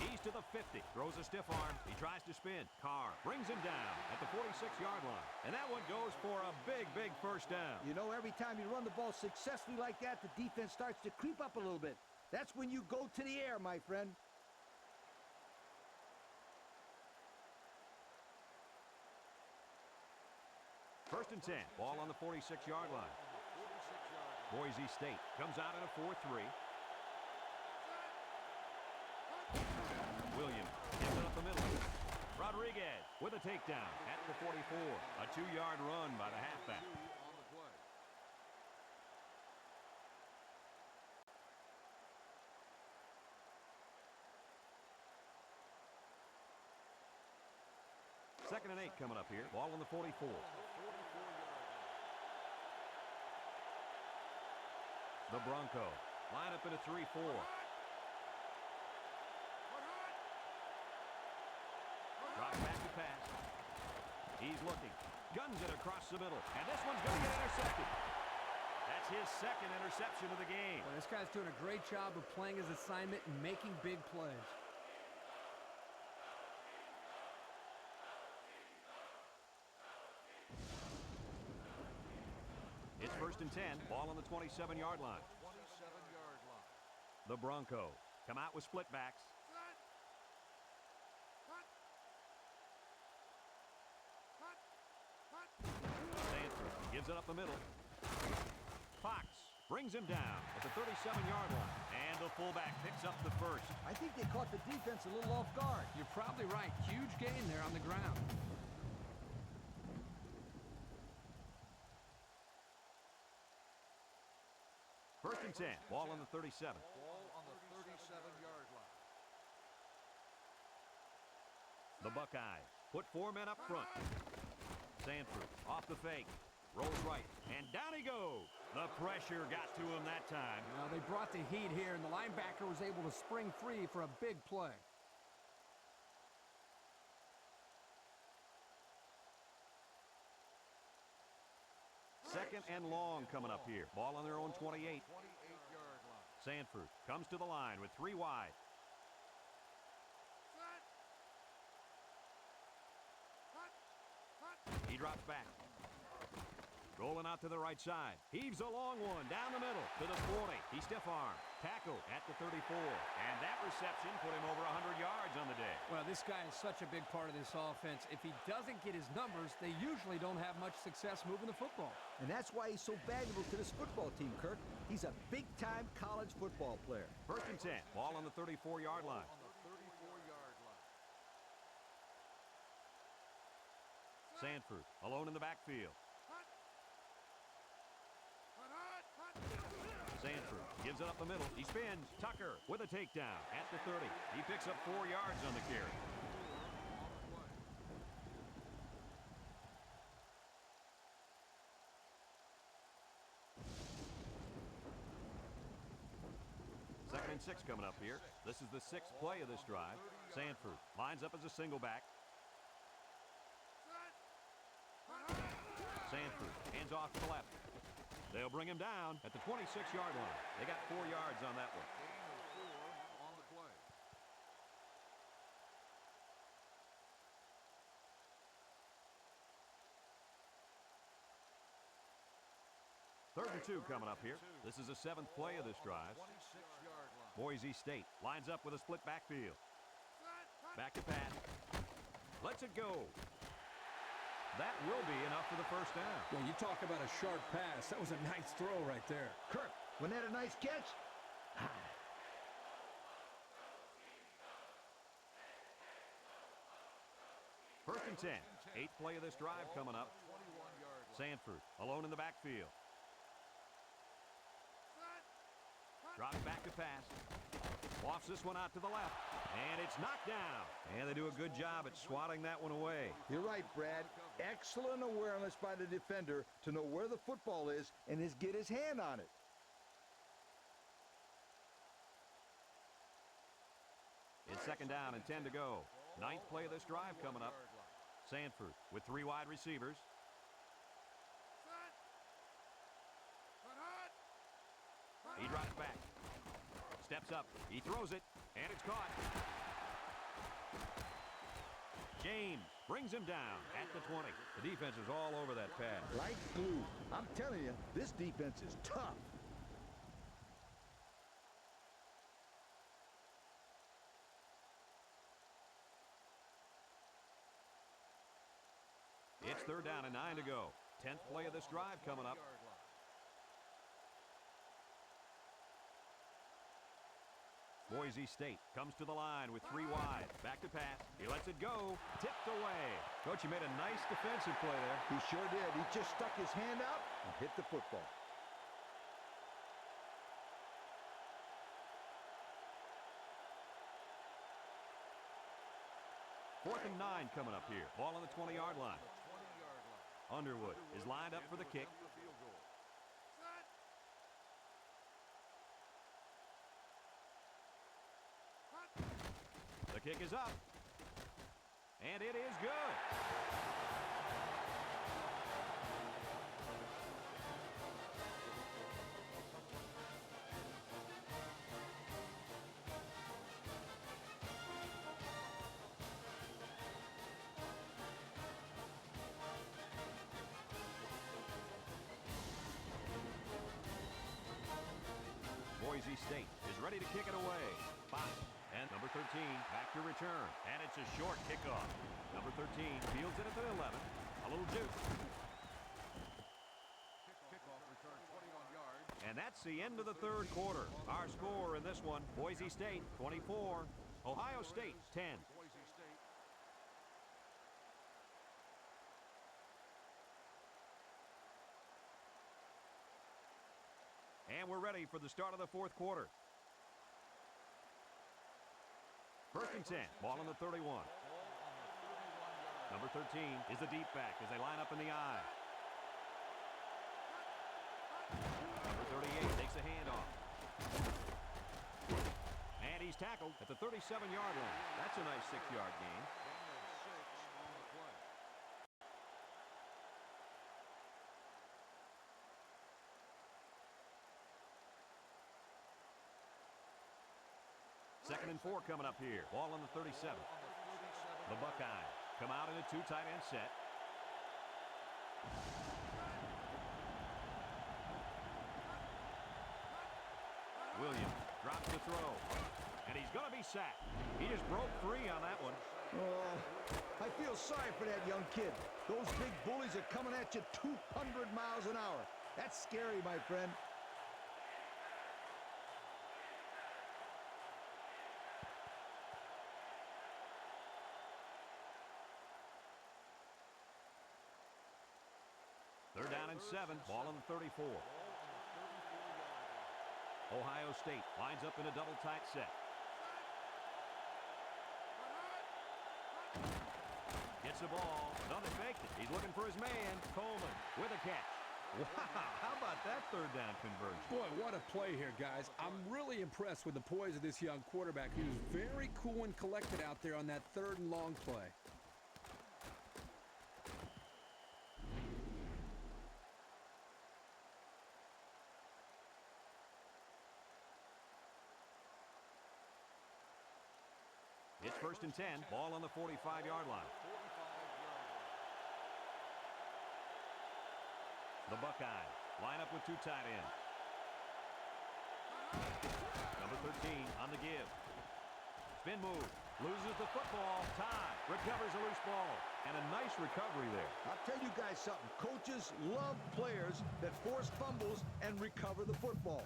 He's to the 50. Throws a stiff arm. He tries to spin. Carr brings him down at the 46-yard line. And that one goes for a big, big first down. You know, every time you run the ball successfully like that, the defense starts to creep up a little bit. That's when you go to the air, my friend. First and 10. Ball on the 46-yard line. Boise State comes out in a 4-3. Williams gives it up the middle. Rodriguez with a takedown at the 44. A 2-yard run by the halfback. Second and 8 coming up here. Ball on the 44. The Broncos line up in a 3-4. Drop back to pass. He's looking. Guns it across the middle. And this one's going to get intercepted. That's his second interception of the game. Well, this guy's doing a great job of playing his assignment and making big plays. It's first and 10. Ball on the 27-yard line. 27-yard line. The Broncos come out with split backs. Stanford gives it up the middle. Fox brings him down at the 37-yard line. And the fullback picks up the first. I think they caught the defense a little off guard. You're probably right. Huge gain there on the ground. First and 10. Ball on the 37. Ball on the 37-yard line. The Buckeyes put 4 men up front. Sanford off the fake. Rolls right. And down he goes. The pressure got to him that time. Well, they brought the heat here, and the linebacker was able to spring free for a big play. Second and long coming up here. Ball on their own 28. 28-yard line. Sanford comes to the line with 3 wide. He drops back. Rolling out to the right side. Heaves a long one down the middle to the 40. He stiff arm. Tackle at the 34. And that reception put him over 100 yards on the day. Well, this guy is such a big part of this offense. If he doesn't get his numbers, they usually don't have much success moving the football. And that's why he's so valuable to this football team, Kirk. He's a big-time college football player. First and 10. Ball on the 34-yard line. On the 34-yard line. Sanford alone in the backfield. Sanford gives it up the middle. He spins. Tucker with a takedown at the 30. He picks up 4 yards on the carry. Second and 6 coming up here. This is the 6th play of this drive. Sanford lines up as a single back. Sanford hands off to the left. They'll bring him down at the 26-yard line. They got 4 yards on that one. Gain of 4 on the play. Third and 2 coming up here. This is the 7th play of this drive. 26-yard line. Boise State lines up with a split backfield. Back to pass. Lets it go. That will be enough for the first down. Yeah, you talk about a sharp pass. That was a nice throw right there. Kirk, wasn't that a nice catch? First and 10. 8th play of this drive coming up. 21-yard line. Sanford alone in the backfield. Drops back to pass. Lofts this one out to the left. And it's knocked down. And they do a good job at swatting that one away. You're right, Brad. Excellent awareness by the defender to know where the football is and get his hand on it. It's second down and 10 to go. 9th play of this drive coming up. Sanford with 3 wide receivers. He drops back. Steps up. He throws it. And it's caught. James brings him down at the 20. The defense is all over that pass. Like glue. I'm telling you, this defense is tough. It's 3rd down and 9 to go. 10th play of this drive coming up. Boise State comes to the line with 3 wide. Back to pass. He lets it go. Tipped away. Coach, you made a nice defensive play there. He sure did. He just stuck his hand out and hit the football. Fourth and 9 coming up here. Ball on the 20-yard line. Underwood is lined up for the kick. The kick is up. And it is good. Boise State is ready to kick it away. Box. And number 13 back to return. And it's a short kickoff. Number 13 fields it at the 11. A little juice. Kickoff return 21 yards. And that's the end of the 3rd quarter. Our score in this one, Boise State 24, Ohio State 10. Boise State. And we're ready for the start of the 4th quarter. 1st and 10. Ball on the 31. Number 13 is the deep back as they line up in the I. Number 38 takes a handoff. And he's tackled at the 37-yard line. That's a nice 6-yard gain. On the play. Second and 4 coming up here. Ball on the 37. The Buckeyes come out in a 2 tight end set. Williams drops the throw. And he's going to be sacked. He just broke free on that one. Oh, I feel sorry for that young kid. Those big bullies are coming at you 200 miles an hour. That's scary, my friend. They're down in 7. Ball on the 34. Ohio State lines up in a double tight set. Gets the ball. Another faked it. He's looking for his man. Coleman with a catch. Wow, how about that 3rd down conversion? Boy, what a play here, guys. I'm really impressed with the poise of this young quarterback. He was very cool and collected out there on that 3rd and long play. It's 1st and 10. Ball on the 45-yard line. The Buckeyes line up with 2 tight ends. Number 13 on the give. Spin move. Loses the football. Todd recovers a loose ball. And a nice recovery there. I'll tell you guys something. Coaches love players that force fumbles and recover the football.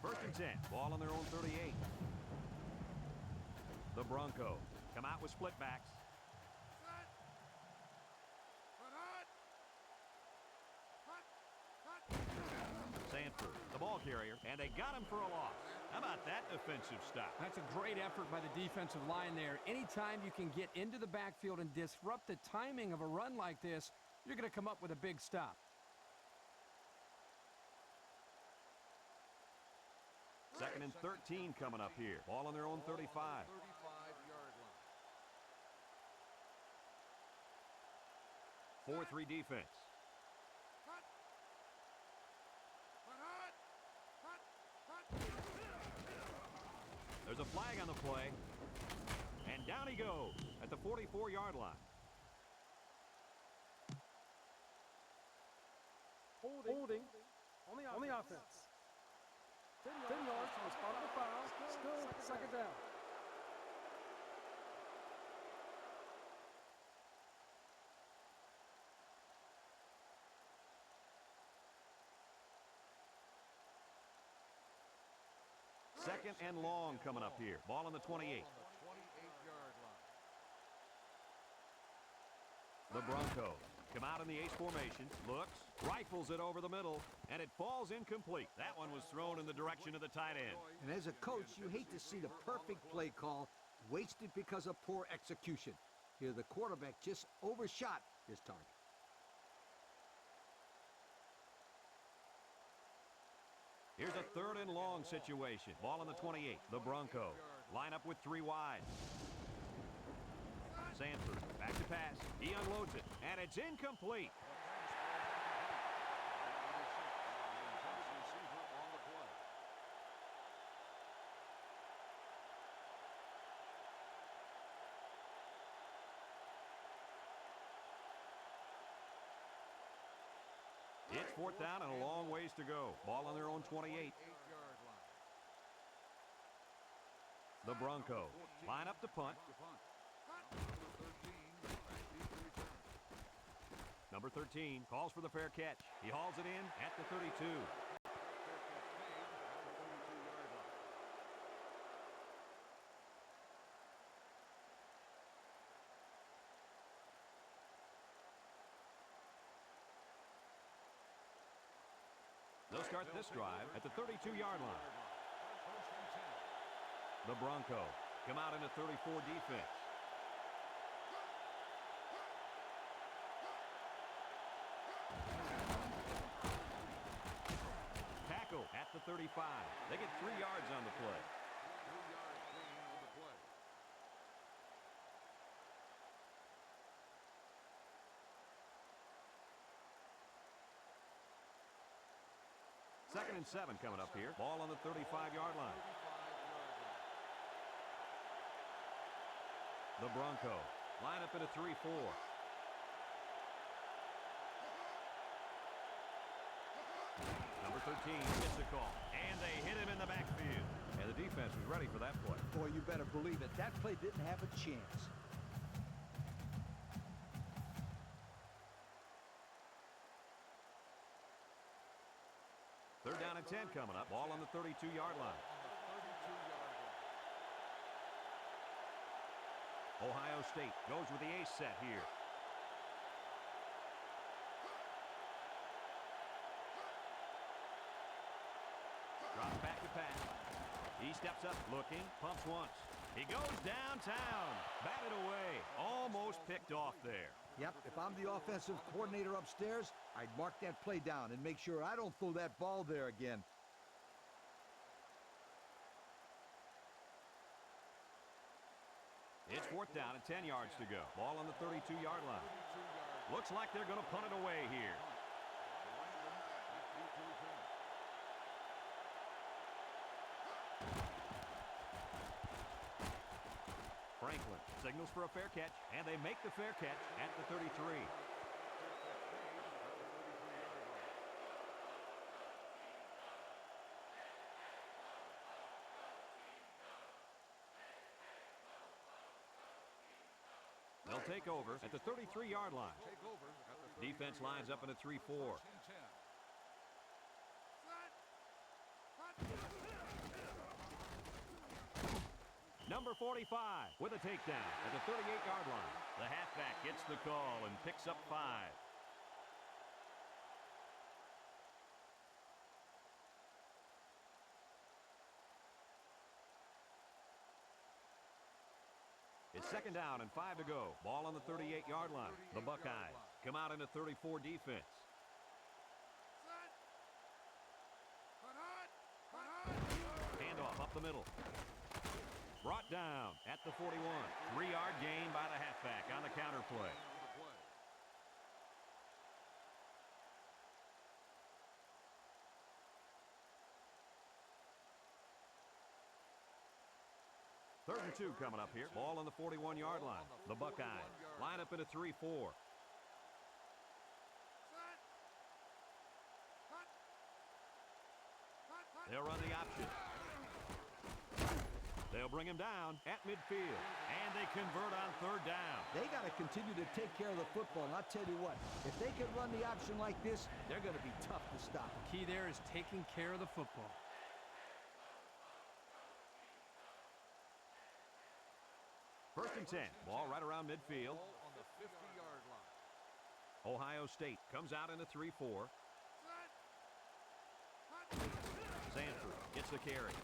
First and 10. Ball on their own 38. The Broncos come out with split backs. Sanford, the ball carrier, and they got him for a loss. How about that defensive stop? That's a great effort by the defensive line there. Anytime you can get into the backfield and disrupt the timing of a run like this, you're going to come up with a big stop. Second and 13 coming up here. Ball on their own 35. 35-yard line. 4-3 defense. There's a flag on the play. And down he goes at the 44-yard line. Holding on the offense. 10 yards from the spot of the foul. Still second down. Second and long coming up here. Ball on the 28. 28-yard line. The Broncos come out in the ace formation, looks, rifles it over the middle, and it falls incomplete. That one was thrown in the direction of the tight end. And as a coach, you hate to see the perfect play call wasted because of poor execution. Here, the quarterback just overshot his target. Here's a third and long situation. Ball on the 28. The Broncos line up with 3 wide. Sanford back to pass. He unloads it, and it's incomplete. It's fourth down and a long ways to go. Ball on their own 28. The Broncos line up to punt. Number 13 calls for the fair catch. He hauls it in at the 32. They'll start this drive at the 32-yard line. The Broncos come out in a 34 defense. Tackle at the 35. They get 3 yards on the play. 2-yard gain on the play. Second and 7 coming up here. Ball on the 35-yard line. The Broncos line up in a 3-4. Number 13 gets a call, and they hit him in the backfield. And the defense was ready for that play. Boy, you better believe it. That play didn't have a chance. Third down and 10 coming up. Ball on the 32-yard line. Ohio State goes with the ace set here. Drops back to pass. He steps up, looking, pumps once. He goes downtown. Batted away. Almost picked off there. Yep, if I'm the offensive coordinator upstairs, I'd mark that play down and make sure I don't throw that ball there again. It's fourth down and 10 yards to go. Ball on the 32-yard line. Looks like they're going to punt it away here. Franklin signals for a fair catch, and they make the fair catch at the 33. They'll take over at the 33-yard line. Defense lines up in a 3-4. Number 45 with a takedown at the 38-yard line. The halfback gets the call and picks up 5. It's second down and 5 to go. Ball on the 38-yard line. The Buckeyes come out in a 34 defense. Handoff up the middle. Brought down at the 41. 3-yard gain by the halfback on the counter play. 3rd and 2 coming up here. Ball on the 41-yard line. The Buckeyes line up in a 3-4. They'll run the option. They'll bring him down at midfield. And they convert on 3rd down. They got to continue to take care of the football. And I'll tell you what, if they can run the option like this, they're going to be tough to stop. Key there is taking care of the football. First and 10. Ball right around midfield. Ball on the 50-yard line. Ohio State comes out in a 3-4. Sanford gets the carry.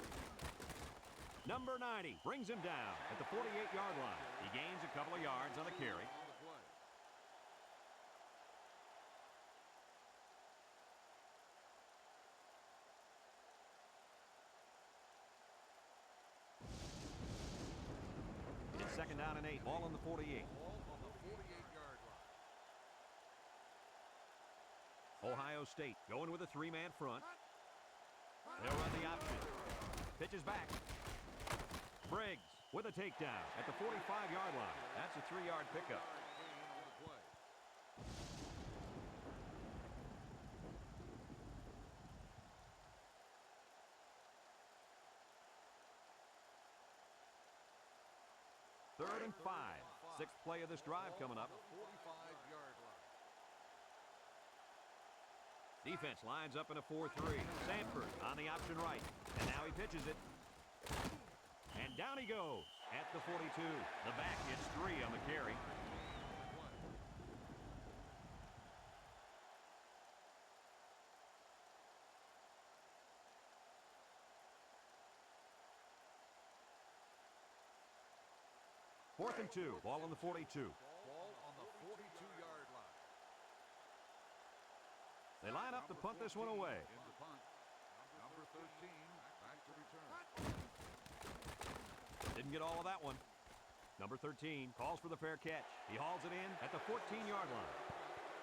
Number 90 brings him down at the 48-yard line. He gains a couple of yards on the carry. On the play. It's 2nd down and 8. Ball on the 48. Ball on the 48-yard line. Ohio State going with a 3-man front. They'll run the option. Pitches back. Briggs with a takedown at the 45-yard line. That's a 3-yard pickup. Gain on the play. Third and 5. 6th play of this drive coming up. 45-yard line. Defense lines up in a 4-3. Sanford on the option right. And now he pitches it. And down he goes at the 42. The back gets 3 on the carry. Fourth and 2. Ball on the 42. Ball on the 42-yard line. They line up to punt this one away. In the punt. Number 13, back to return. Didn't get all of that one. Number 13 calls for the fair catch. He hauls it in at the 14-yard line.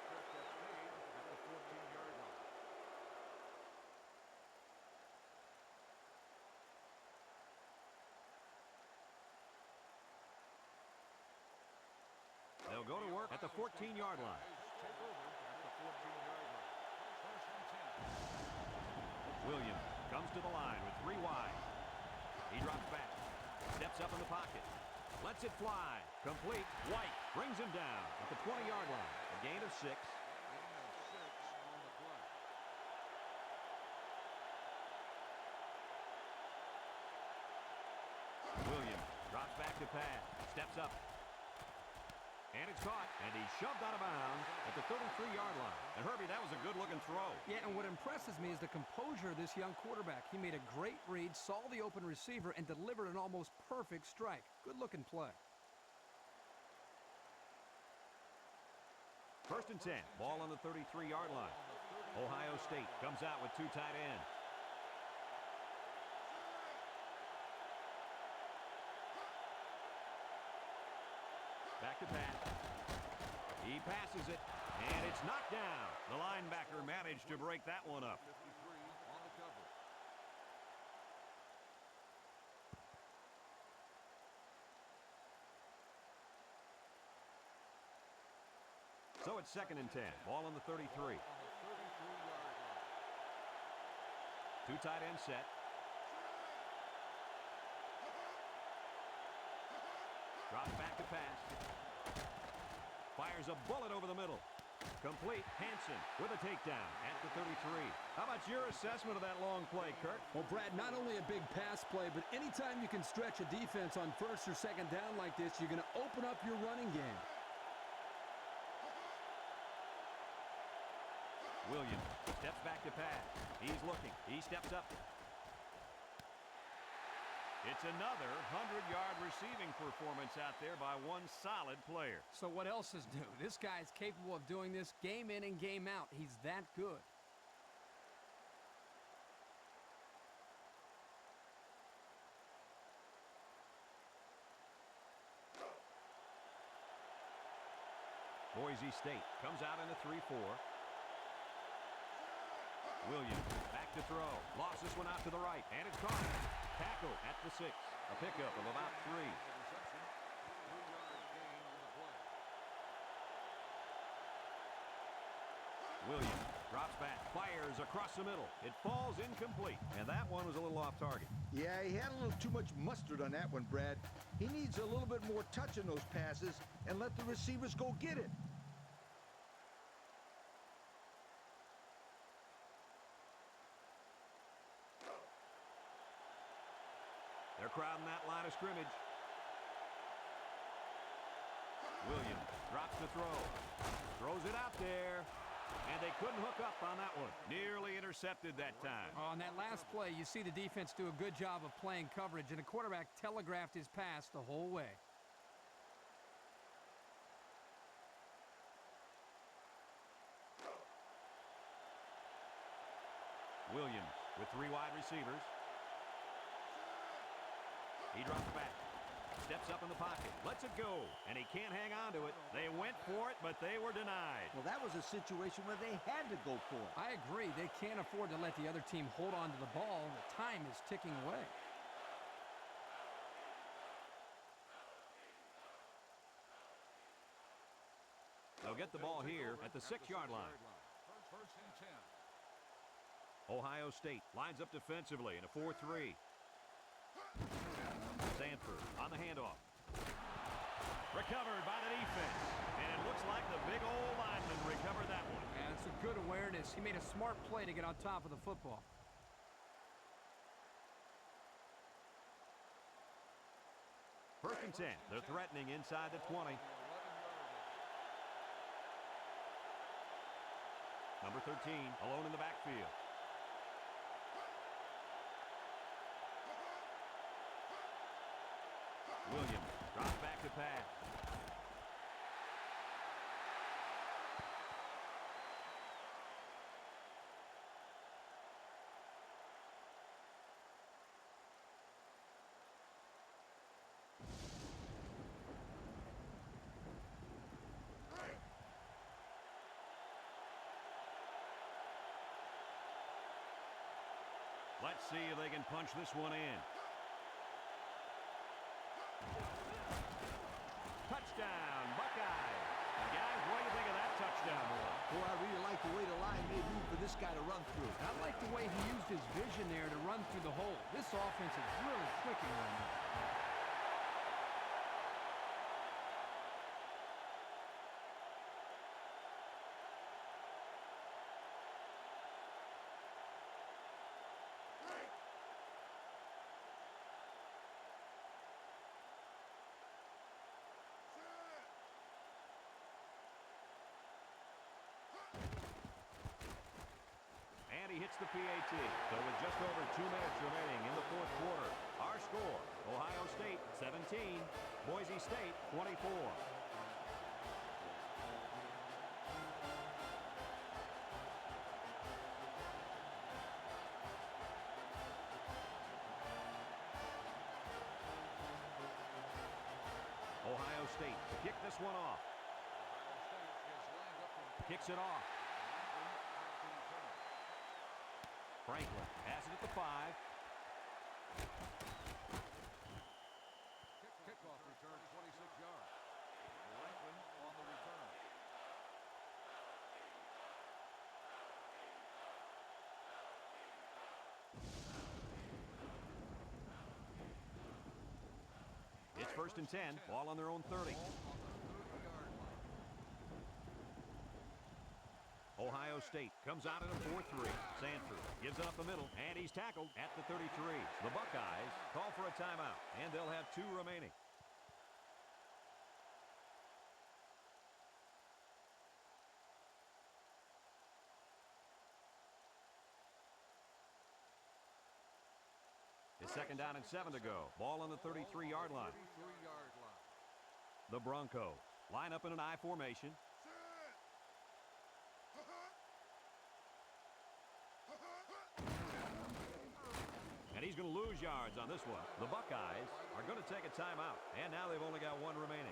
Catch that's made at the 14-yard line. They'll go to work at the 14-yard line. Take over at the 14-yard line. First and 10. Williams comes to the line with 3 wide. He drops back. Steps up in the pocket. Lets it fly. Complete. White brings him down at the 20-yard line. A gain of 6. Gain of 6 on the play. Williams drops back to pass. Steps up. And it's caught. And he's shoved out of bounds at the 33-yard line. And Herbie, that was a good-looking throw. Yeah, and what impresses me is the composure of this young quarterback. He made a great read, saw the open receiver, and delivered an almost perfect strike. Good-looking play. First and 10. Ball on the 33-yard line. Ohio State comes out with 2 tight ends. Back to pass. He passes it, and it's knocked down. The linebacker managed to break that one up. 53 on the cover. So it's 2nd and 10. Ball on the 33. On the 33-yard line. 2 tight ends set. Drops back to pass. Fires a bullet over the middle. Complete. Hansen with a takedown at the 33. How about your assessment of that long play, Kirk? Well, Brad, not only a big pass play, but anytime you can stretch a defense on 1st or 2nd down like this, you're going to open up your running game. Williams steps back to pass. He's looking. He steps up. It's another 100-yard receiving performance out there by one solid player. So what else is new? This guy is capable of doing this game in and game out. He's that good. Boise State comes out in a 3-4. Williams back to throw. Lost this one out to the right, and it's caught. Tackle at the 6. A pickup of about 3. Reception. 3-yard gain on the play. Williams drops back, fires across the middle. It falls incomplete, and that one was a little off target. Yeah, he had a little too much mustard on that one, Brad. He needs a little bit more touch in those passes and let the receivers go get it. They're crowding that line of scrimmage. Williams drops to throw. Throws it out there. And they couldn't hook up on that one. Nearly intercepted that time. On that last play, you see the defense do a good job of playing coverage, and the quarterback telegraphed his pass the whole way. Williams with 3 wide receivers. He drops back. Steps up in the pocket. Lets it go. And he can't hang on to it. They went for it, but they were denied. Well, that was a situation where they had to go for it. I agree. They can't afford to let the other team hold on to the ball. The time is ticking away. They'll get the ball here at the 6-yard line. First and 10. Ohio State lines up defensively in a 4-3. Sanford on the handoff. Recovered by the defense. And it looks like the big old lineman recovered that one. And it's a good awareness. He made a smart play to get on top of the football. First and 10. They're threatening inside the 20. Number 13 alone in the backfield. Williams drops back to pass. Let's see if they can punch this one in. Touchdown, Buckeyes. Guys, what do you think of that touchdown run? Boy, I really like the way the line made room for this guy to run through. I like the way he used his vision there to run through the hole. This offense is really clicking right now. And he hits the PAT. So with just over 2 minutes remaining in the fourth quarter, our score, Ohio State 17, Boise State 24. Ohio State to kick this one off. Kicks it off. Franklin has it at the 5. Kickoff return 26 yards. Franklin on the return. It's first and 10. Ball on their own 30. Ohio State comes out in a 4-3. Sanford gives it up the middle, and he's tackled at the 33. The Buckeyes call for a timeout, and they'll have 2 remaining. It's second down and 7 to go. Ball on the 33-yard line. 33-yard line. The Broncos line up in an I formation. And he's going to lose yards on this one. The Buckeyes are going to take a timeout, and now they've only got 1 remaining.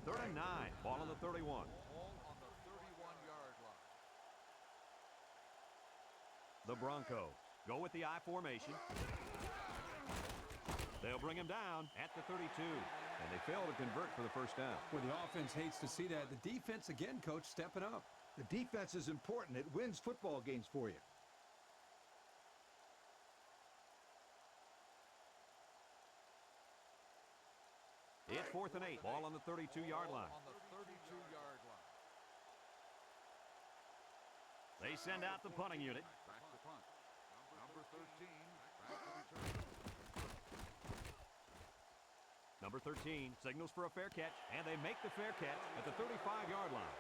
Third and and 9. Ball on the 31. Ball on the 31-yard line. The Broncos go with the I formation. They'll bring him down at the 32. And they fail to convert for the first down. Well, the offense hates to see that. The defense, again, coach, stepping up. The defense is important. It wins football games for you. It's 4th and 8. Ball on the 32-yard line. On the 32-yard line. They send out the punting unit. Back to punt. Number 13. Back to return. Number 13 signals for a fair catch, and they make the fair catch at the 35-yard line.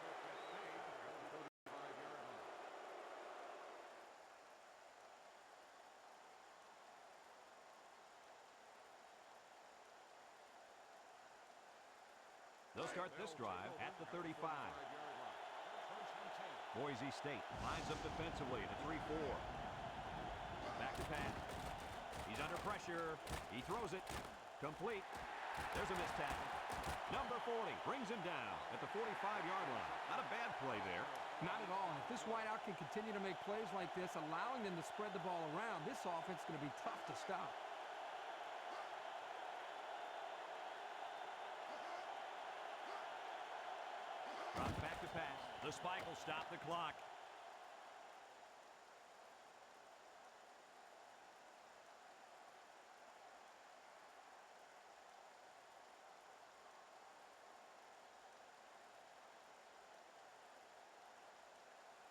They'll start this drive at the 35. Boise State lines up defensively at the 3-4. Back to pass. He's under pressure. He throws it. Complete. There's a missed tackle. Number 40 brings him down at the 45-yard line. Not a bad play there. Not at all. If this wideout can continue to make plays like this, allowing them to spread the ball around, this offense is going to be tough to stop. Drops back to pass. The spike will stop the clock.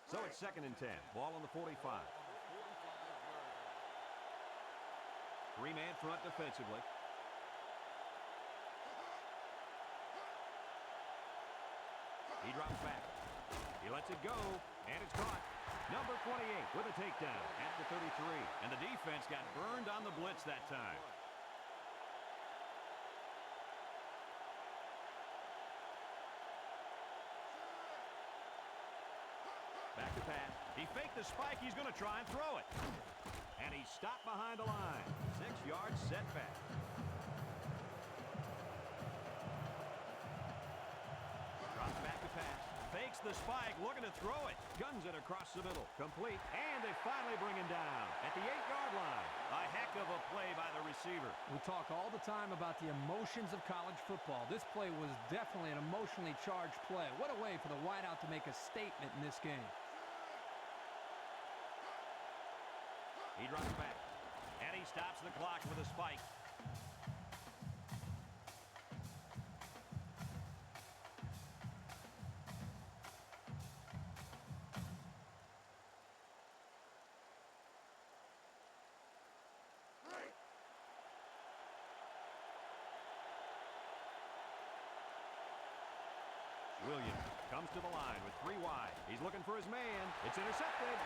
So it's 2nd and 10. Ball on the 45. Three-man front defensively. He drops back. He lets it go, and it's caught. Number 28 with a takedown at the 33. And the defense got burned on the blitz that time. Back to pass. He faked the spike. He's going to try and throw it. And he's stopped behind the line. 6 yards setback. Drops back to pass. Fakes the spike. Looking to throw it. Guns it across the middle. Complete. And they finally bring him down at the 8-yard line. A heck of a play by the receiver. We talk all the time about the emotions of college football. This play was definitely an emotionally charged play. What a way for the wideout to make a statement in this game. He drops back, and he stops the clock with a spike. Williams comes to the line with 3 wide. He's looking for his man. It's intercepted.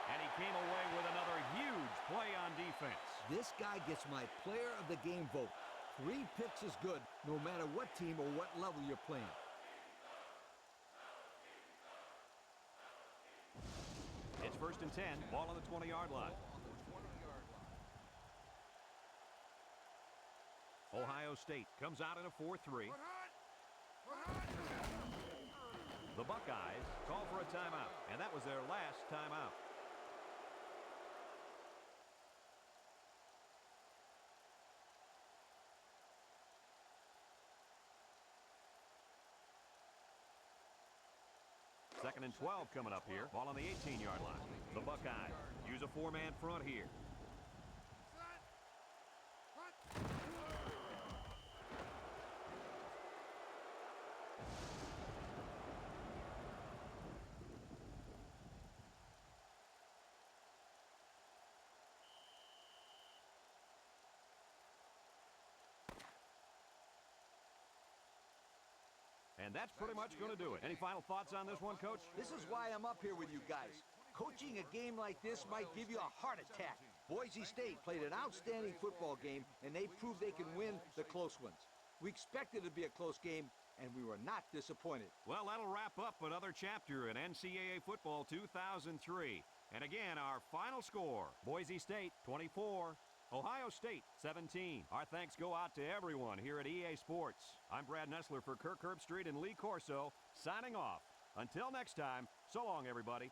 And he came away with another huge play on defense. This guy gets my player of the game vote. 3 picks is good, no matter what team or what level you're playing. It's 1st and 10. Ball on the 20-yard line. Ohio State comes out in a 4-3. The Buckeyes call for a timeout, and that was their last timeout. Second and 12 coming up here. Ball on the 18-yard line. The Buckeyes use a 4-man front here. And that's pretty much going to do it. Any final thoughts on this one, Coach? This is why I'm up here with you guys. Coaching a game like this might give you a heart attack. Boise State played an outstanding football game, and they proved they can win the close ones. We expected it to be a close game, and we were not disappointed. Well, that'll wrap up another chapter in NCAA football 2003. And again, our final score, Boise State 24, Ohio State 17. Our thanks go out to everyone here at EA Sports. I'm Brad Nessler for Kirk Herbstreit and Lee Corso, signing off. Until next time, so long, everybody.